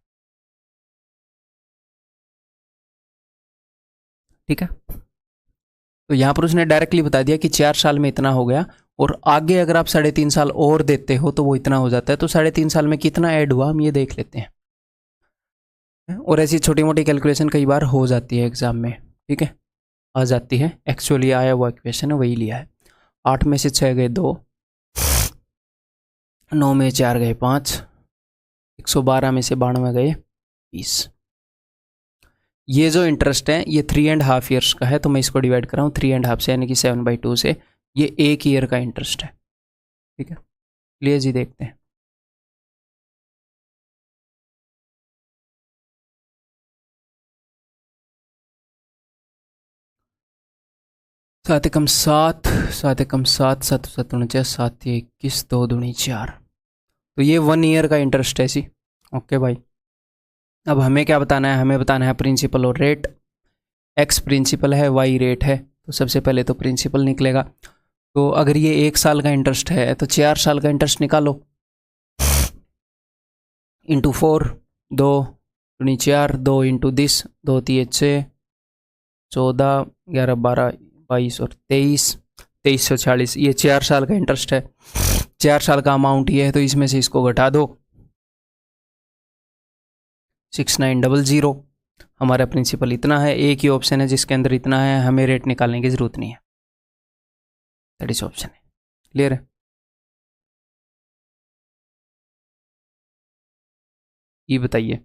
ठीक है। तो यहां पर उसने डायरेक्टली बता दिया कि 4 साल में इतना हो गया और आगे अगर आप 3.5 साल और देते हो तो वो इतना हो जाता है। तो 3.5 साल में कितना ऐड हुआ हम ये देख लेते हैं। और ऐसी छोटी मोटी कैलकुलेशन कई बार हो जाती है एग्जाम में, ठीक है, आ जाती है। एक्चुअली आया हुआ इक्वेशन है वही लिया है। 8 में से 6 गए 2, 9 में 4 गए 5, 112 में से 92 गए 20। ये जो इंटरेस्ट है ये 3.5 ईयर्स का है, तो मैं इसको डिवाइड कर रहा हूँ 3.5 से, यानी कि 7/2 से। ये 1 ईयर का इंटरेस्ट है, ठीक है। लिए जी देखते हैं। सात एकम 7, 7 एकम 7, 7 7 49, 7 21, 2 दूनी 4। तो ये 1 ईयर का इंटरेस्ट है सी। ओके भाई, अब हमें क्या बताना है? हमें बताना है प्रिंसिपल और रेट। एक्स प्रिंसिपल है, वाई रेट है, तो सबसे पहले तो प्रिंसिपल निकलेगा। तो अगर ये 1 साल का इंटरेस्ट है तो 4 साल का इंटरेस्ट निकालो, इंटू 4, 2 दूनी 4, 2 इंटू दिस, 2 3 6, 14, 11 12 22 और 23, 2340। ये 4 साल का इंटरेस्ट है, 4 साल का अमाउंट ये है, तो इसमें से इसको घटा दो, 6900। हमारा प्रिंसिपल इतना है, एक ही ऑप्शन है जिसके अंदर इतना है, हमें रेट निकालने की जरूरत नहीं है। दैट इज ऑप्शन है। क्लियर है? ये बताइए।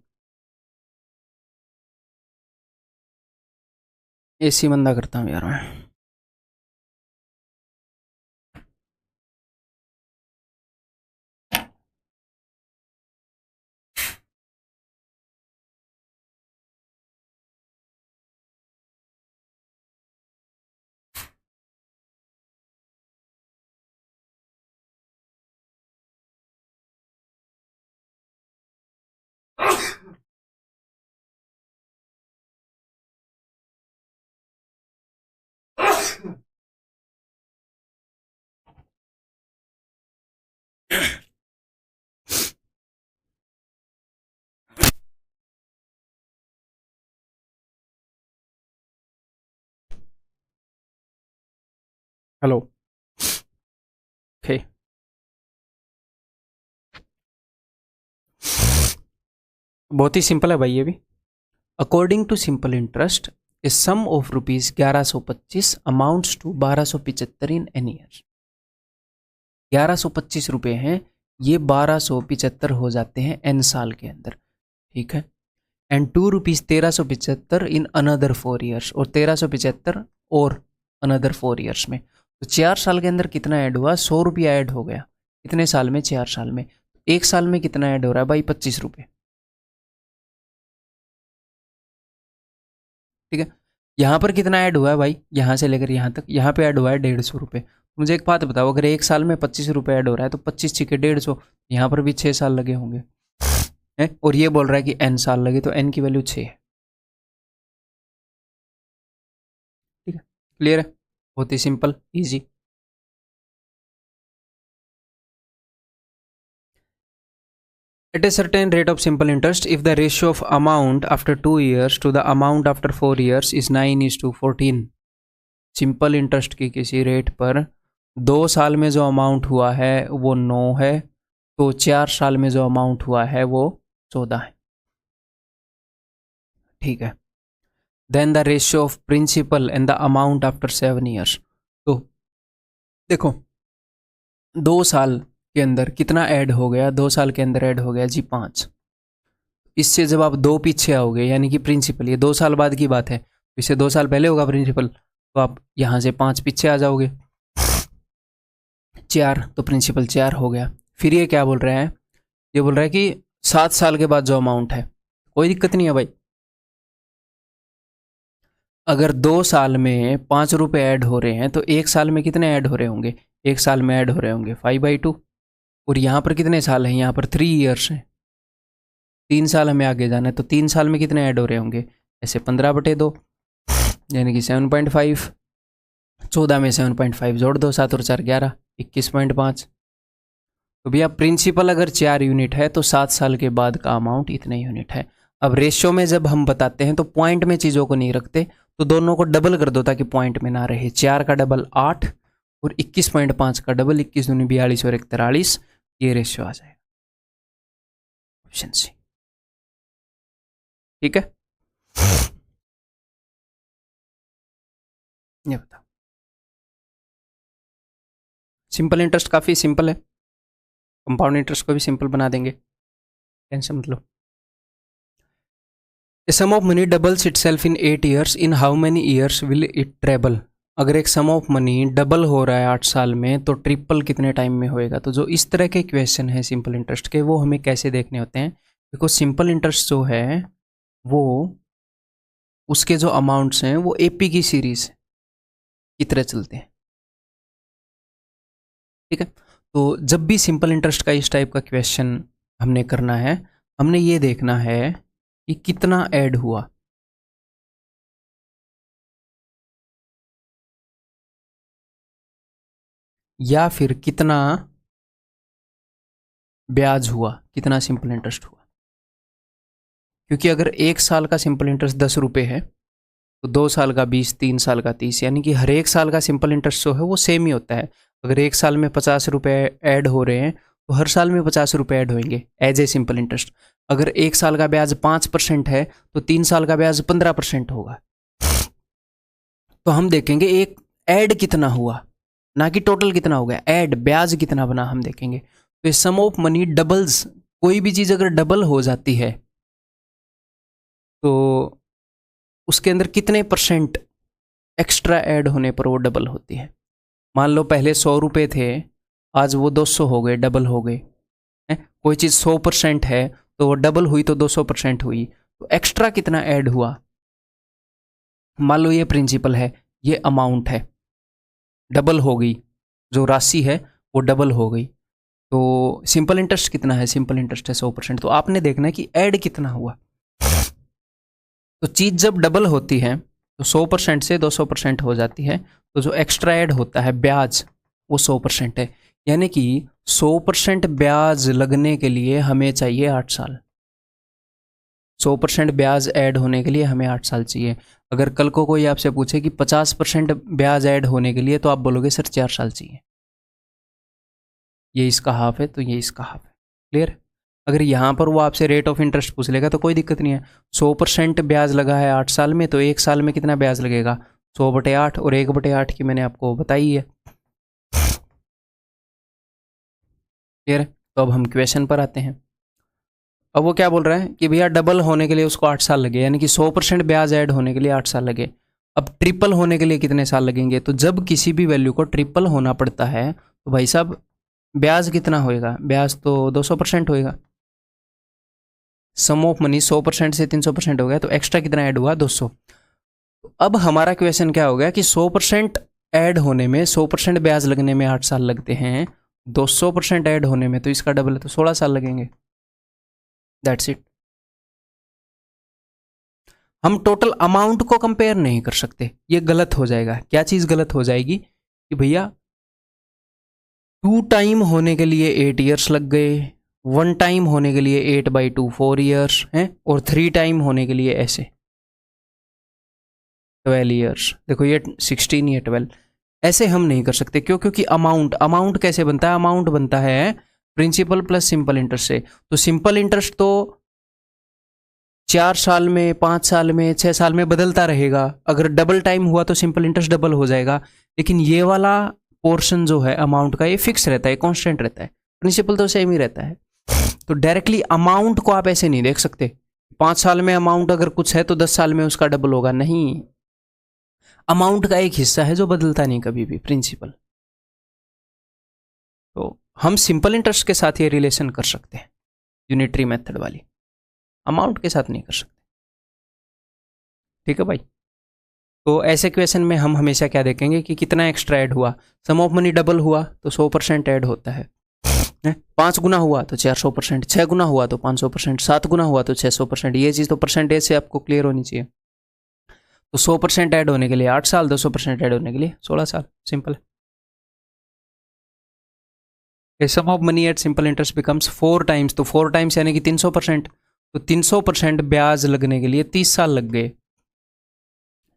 एसी बंदा करता हूँ यार मैं। हेलो। ओके, बहुत ही सिंपल है भाई ये भी। According to simple interest, a sum of rupees 1125 amounts to 1275 in n year. 1125 रुपये हैं, ये 1275 हो जाते हैं एन साल के अंदर, ठीक है। And 2 rupees 1375 in another 4 years, और 1375 और अनदर 4 ईयर्स में। तो 4 साल के अंदर कितना ऐड हुआ? 100 रुपया ऐड हो गया। कितने साल में? 4 साल में। 1 साल में कितना ऐड हो रहा है भाई? 25 रुपये, ठीक है। यहाँ पर कितना ऐड हुआ है भाई? यहाँ से लेकर यहाँ तक, यहाँ पे ऐड हुआ है 150 रुपये। मुझे एक बात बताओ, अगर 1 साल में 25 रुपये ऐड हो रहा है तो 25 छिके 150, यहाँ पर भी 6 साल लगे होंगे, है। और ये बोल रहा है कि n साल लगे, तो n की वैल्यू 6 है, ठीक है। क्लियर है? बहुत ही simple, easy. At a certain rate of simple interest, if the ratio of amount after 2 years to the amount after 4 years is 9:14, simple interest की किसी रेट पर 2 साल में जो अमाउंट हुआ है वो 9 है, तो 4 साल में जो अमाउंट हुआ है वो 14 है, ठीक है। Then the ratio of principal and the amount after 7 years. तो देखो, 2 साल के अंदर कितना ऐड हो गया? 2 साल के अंदर ऐड हो गया जी 5। इससे जब आप 2 पीछे आओगे, यानी कि प्रिंसिपल, ये 2 साल बाद की बात है, इससे 2 साल पहले होगा प्रिंसिपल, तो आप यहाँ से 5 पीछे आ जाओगे, 4, तो प्रिंसिपल 4 हो गया। फिर ये क्या बोल रहे हैं? ये बोल रहा है कि 7 साल के बाद जो अमाउंट है, कोई दिक्कत नहीं है भाई। अगर 2 साल में 5 रुपये ऐड हो रहे हैं तो 1 साल में कितने ऐड हो रहे होंगे? 1 साल में ऐड हो रहे होंगे 5/2। और यहाँ पर कितने साल हैं? यहाँ पर 3 ईयर्स हैं, 3 साल हमें आगे जाना है, तो 3 साल में कितने ऐड हो रहे होंगे? ऐसे 15/2, यानी कि 7.5। 14 में 7.5 जोड़ दो, 7 और 4 11, 21.5। तो भैया प्रिंसिपल अगर 4 यूनिट है तो 7 साल के बाद का अमाउंट इतने यूनिट है। अब रेशियो में जब हम बताते हैं तो पॉइंट में चीज़ों को नहीं रखते, तो दोनों को डबल कर दो ताकि पॉइंट में ना रहे। 4 का डबल 8 और 21.5 का डबल, 21 दूनी 42 और 1 43, ये रेशियो आ जाएगा। Option C. ठीक है, ये बताओ। सिंपल इंटरेस्ट काफी सिंपल है, कंपाउंड इंटरेस्ट को भी सिंपल बना देंगे, टेंशन मत लो। A sum of money doubles itself in 8 years. In how many years will it treble? अगर एक सम ऑफ मनी डबल हो रहा है 8 साल में, तो ट्रिपल कितने टाइम में होएगा? तो जो इस तरह के क्वेश्चन है सिंपल इंटरेस्ट के, वो हमें कैसे देखने होते हैं? बिकॉज सिंपल इंटरेस्ट जो है वो उसके जो अमाउंट्स हैं वो एपी की सीरीज की तरह चलते हैं। ठीक है, तो जब भी सिंपल इंटरेस्ट का इस टाइप का क्वेश्चन हमने करना है, हमने ये देखना है कि कितना ऐड हुआ, या फिर कितना ब्याज हुआ, कितना सिंपल इंटरेस्ट हुआ। क्योंकि अगर 1 साल का सिंपल इंटरेस्ट 10 रुपये है, तो 2 साल का 20, 3 साल का 30, यानी कि हर एक साल का सिंपल इंटरेस्ट जो है वो सेम ही होता है। अगर 1 साल में 50 रुपये ऐड हो रहे हैं, तो हर साल में 50 रुपये ऐड होंगे एज ए सिंपल इंटरेस्ट। अगर 1 साल का ब्याज 5% है, तो 3 साल का ब्याज 15% होगा। तो हम देखेंगे एक ऐड कितना हुआ, ना कि टोटल कितना हो गया, ऐड ब्याज कितना बना हम देखेंगे। तो सम ऑफ मनी डबल्स, कोई भी चीज़ अगर डबल हो जाती है तो उसके अंदर कितने परसेंट एक्स्ट्रा ऐड होने पर वो डबल होती है। मान लो पहले 100 रुपये थे, आज वो 200 हो गए, डबल हो गए। कोई चीज़ 100% है तो वो डबल हुई तो 200% हुई, तो एक्स्ट्रा कितना ऐड हुआ। मान लो ये प्रिंसिपल है, ये अमाउंट है, डबल हो गई, जो राशि है वो डबल हो गई। तो सिंपल इंटरेस्ट कितना है? सिंपल इंटरेस्ट है 100%। तो आपने देखना है कि ऐड कितना हुआ। तो चीज़ जब डबल होती है तो 100% से 200% हो जाती है, तो जो एक्स्ट्रा ऐड होता है ब्याज वो 100% है। यानी कि 100% ब्याज लगने के लिए हमें चाहिए 8 साल। 100% ब्याज ऐड होने के लिए हमें 8 साल चाहिए। अगर कल को कोई आपसे पूछे कि 50% ब्याज ऐड होने के लिए, तो आप बोलोगे सर 4 साल चाहिए। ये इसका हाफ है तो ये इसका हाफ है। क्लियर? अगर यहाँ पर वो आपसे रेट ऑफ इंटरेस्ट पूछ लेगा तो कोई दिक्कत नहीं है। 100% ब्याज लगा है 8 साल में, तो 1 साल में कितना ब्याज लगेगा? 100/8, और 1/8 की मैंने आपको बताई है। क्लियर है? तो अब हम क्वेश्चन पर आते हैं। अब वो क्या बोल रहा है कि भैया डबल होने के लिए उसको 8 साल लगे, यानी कि 100% ब्याज ऐड होने के लिए 8 साल लगे। अब ट्रिपल होने के लिए कितने साल लगेंगे? तो जब किसी भी वैल्यू को ट्रिपल होना पड़ता है तो भाई साहब ब्याज कितना होएगा? ब्याज तो 200% होएगा। सम ऑफ मनी 100% से 300% हो गया, तो एक्स्ट्रा कितना ऐड हुआ? 200। अब हमारा क्वेश्चन क्या हो गया कि 100% ऐड होने में, 100% ब्याज लगने में 8 साल लगते हैं, 200% ऐड होने में तो इसका डबल है, तो 16 साल लगेंगे। That's it. हम टोटल अमाउंट को कंपेयर नहीं कर सकते, ये गलत हो जाएगा। क्या चीज़ गलत हो जाएगी कि भैया 2 टाइम होने के लिए 8 ईयर्स लग गए, 1 टाइम होने के लिए 8/2 4 ईयर्स हैं, और 3 टाइम होने के लिए ऐसे 12 ईयर्स। देखो ये 16, ये 12। ऐसे हम नहीं कर सकते। क्यों? क्योंकि अमाउंट कैसे बनता है? अमाउंट बनता है प्रिंसिपल प्लस सिंपल इंटरेस्ट से। तो सिंपल इंटरेस्ट तो 4 साल में, 5 साल में, 6 साल में बदलता रहेगा। अगर डबल टाइम हुआ तो सिंपल इंटरेस्ट डबल हो जाएगा। लेकिन ये वाला पोर्शन जो है अमाउंट का, ये फिक्स रहता है, कांस्टेंट रहता है। प्रिंसिपल तो सेम ही रहता है। तो डायरेक्टली अमाउंट को आप ऐसे नहीं देख सकते। 5 साल में अमाउंट अगर कुछ है तो 10 साल में उसका डबल होगा, नहीं। अमाउंट का एक हिस्सा है जो बदलता नहीं कभी भी, प्रिंसिपल। तो हम सिंपल इंटरेस्ट के साथ ये रिलेशन कर सकते हैं, यूनिटरी मेथड वाली। अमाउंट के साथ नहीं कर सकते। ठीक है भाई? तो ऐसे क्वेश्चन में हम हमेशा क्या देखेंगे कि कितना एक्स्ट्रा ऐड हुआ। सम ऑफ मनी डबल हुआ तो 100% ऐड होता है। 5 गुना हुआ तो 400%, 6 गुना हुआ तो 500%, 7 गुना हुआ तो 600%। ये चीज़ तो परसेंटेज से आपको क्लियर होनी चाहिए। तो 100% ऐड होने के लिए 8 साल, 200% ऐड होने के लिए 16 साल। Simple. Sum of money at simple interest becomes 4 times, तो 4 टाइम्स यानी कि 300%। तो 300% ब्याज लगने के लिए 30 साल लग गए।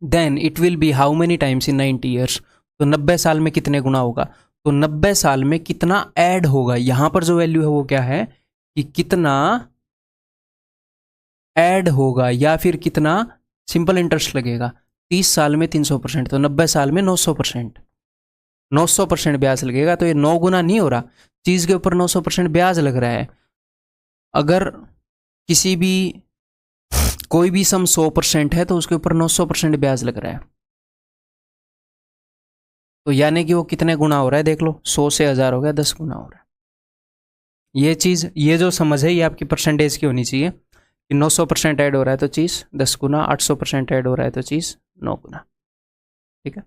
Then it will be how many times in 90 years? तो 90 साल में कितने गुना होगा, तो 90 साल में कितना ऐड होगा, यहां पर जो वैल्यू है वो क्या है कि कितना ऐड होगा या फिर कितना सिंपल इंटरेस्ट लगेगा। 30 साल में 300%, तो 90 साल में 900%, 900% ब्याज लगेगा। तो ये 9 गुना नहीं हो रहा, चीज के ऊपर 900% ब्याज लग रहा है। अगर किसी भी कोई भी सम 100% है तो उसके ऊपर 900% ब्याज लग रहा है, तो यानी कि वो कितने गुना हो रहा है देख लो, 100 से 1000 हो गया, 10 गुना हो रहा है। ये चीज, ये जो समझ है ये आपकी परसेंटेज की होनी चाहिए कि 900% ऐड हो रहा है तो चीज 10 गुना, 800% ऐड हो रहा है तो चीज 9 गुना। ठीक है,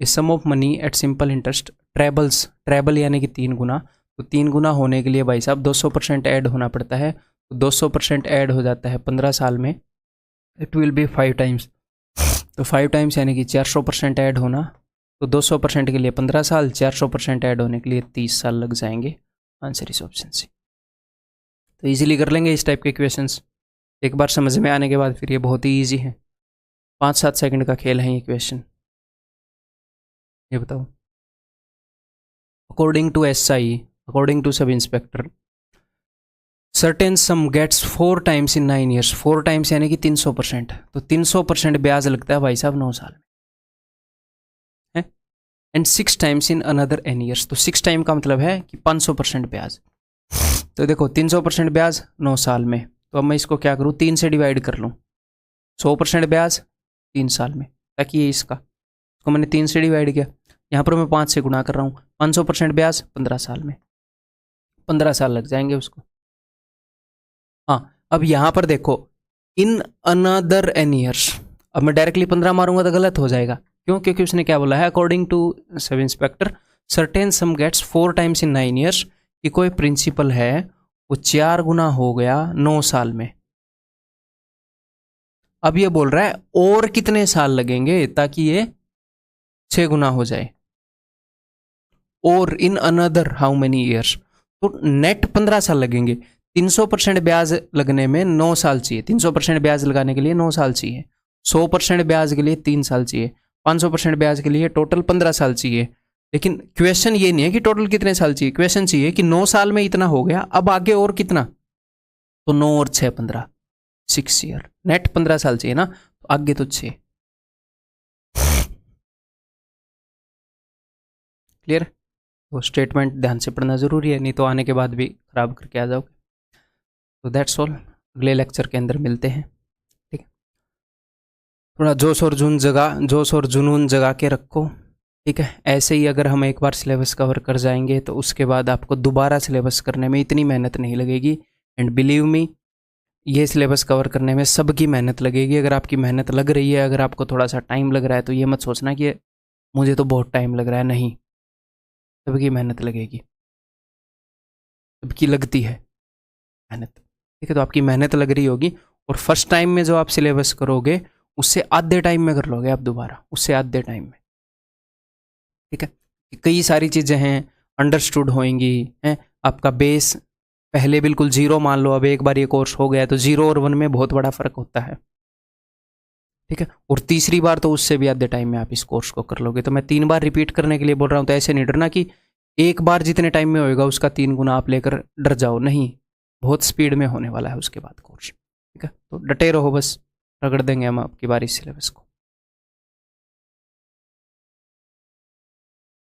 sum of money at simple interest trebles, treble यानी कि 3 गुना, तो 3 गुना होने के लिए भाई साहब 200% ऐड होना पड़ता है, तो 200% ऐड हो जाता है 15 साल में, इट विल बी 5 टाइम्स, तो 5 टाइम्स यानी कि 400% ऐड होना, तो 200% के लिए 15 साल, 400% ऐड होने के लिए 30 साल लग जाएंगे। Answer is option C. तो इजीली कर लेंगे इस टाइप के क्वेश्चंस, एक बार समझ में आने के बाद फिर ये बहुत ही ईजी है, 5-7 सेकंड का खेल है ये क्वेश्चन। ये बताओ, according to SI, according to sub inspector, certain sum gets 4 times in 9 years, 4 times यानी कि 300%, तो 300% ब्याज लगता है भाई साहब 9 साल में, and 6 times in another n years, तो 6 टाइम का मतलब है कि 500% ब्याज। तो देखो 300% ब्याज 9 साल में, तो अब मैं इसको क्या करूँ, 3 से डिवाइड कर लूँ, 100% ब्याज 3 साल में, ताकि ये इसको मैंने 3 से डिवाइड किया, यहाँ पर मैं 5 से गुणा कर रहा हूँ, 500% ब्याज 15 साल में, 15 साल लग जाएंगे उसको। हाँ, अब यहाँ पर देखो इन अनदर एन ईयर्स, अब मैं डायरेक्टली 15 मारूंगा तो गलत हो जाएगा, क्यों, क्योंकि उसने क्या बोला है, according to sub inspector certain sum gets 4 times in 9 years, कि कोई प्रिंसिपल है वो 4 गुना हो गया 9 साल में। अब ये बोल रहा है और कितने साल लगेंगे ताकि ये 6 गुना हो जाए, और in another how many years, तो नेट 15 साल लगेंगे। 300% ब्याज लगने में 9 साल चाहिए, 300% ब्याज लगाने के लिए 9 साल चाहिए, 100% ब्याज के लिए 3 साल चाहिए, 500% ब्याज के लिए टोटल 15 साल चाहिए। लेकिन क्वेश्चन ये नहीं है कि टोटल कितने साल चाहिए, क्वेश्चन चाहिए कि 9 साल में इतना हो गया, अब आगे और कितना, तो 9 और 6 15, 6 ईयर, नेट 15 साल चाहिए ना, तो आगे तो 6। क्लियर, वो स्टेटमेंट ध्यान से पढ़ना जरूरी है, नहीं तो आने के बाद भी खराब करके आ जाओगे। तो दैट्स ऑल, अगले लेक्चर के अंदर मिलते हैं। ठीक है, थोड़ा जोश और जुनून जगा के रखो। ठीक है, ऐसे ही अगर हम एक बार सिलेबस कवर कर जाएंगे तो उसके बाद आपको दोबारा सिलेबस करने में इतनी मेहनत नहीं लगेगी, एंड बिलीव मी ये सिलेबस कवर करने में सबकी मेहनत लगेगी। अगर आपकी मेहनत लग रही है, अगर आपको थोड़ा सा टाइम लग रहा है, तो ये मत सोचना कि मुझे तो बहुत टाइम लग रहा है, नहीं, सबकी मेहनत लगेगी, सबकी लगती है मेहनत। ठीक है, तो आपकी मेहनत लग रही होगी, और फर्स्ट टाइम में जो आप सिलेबस करोगे उससे आधे टाइम में कर लोगे आप दोबारा, उससे आधे टाइम में। ठीक है, कई सारी चीज़ें हैं अंडरस्टूड होंगी, हैं, आपका बेस पहले बिल्कुल जीरो मान लो, अब एक बार ये कोर्स हो गया तो 0 और 1 में बहुत बड़ा फर्क होता है। ठीक है, और तीसरी बार तो उससे भी आधे टाइम में आप इस कोर्स को कर लोगे। तो मैं 3 बार रिपीट करने के लिए बोल रहा हूँ, तो ऐसे नहीं डरना कि एक बार जितने टाइम में होएगा उसका 3 गुना आप लेकर डर जाओ, नहीं, बहुत स्पीड में होने वाला है उसके बाद कोर्स। ठीक है, तो डटे रहो, बस रगड़ देंगे हम आपकी बारी सिलेबस को।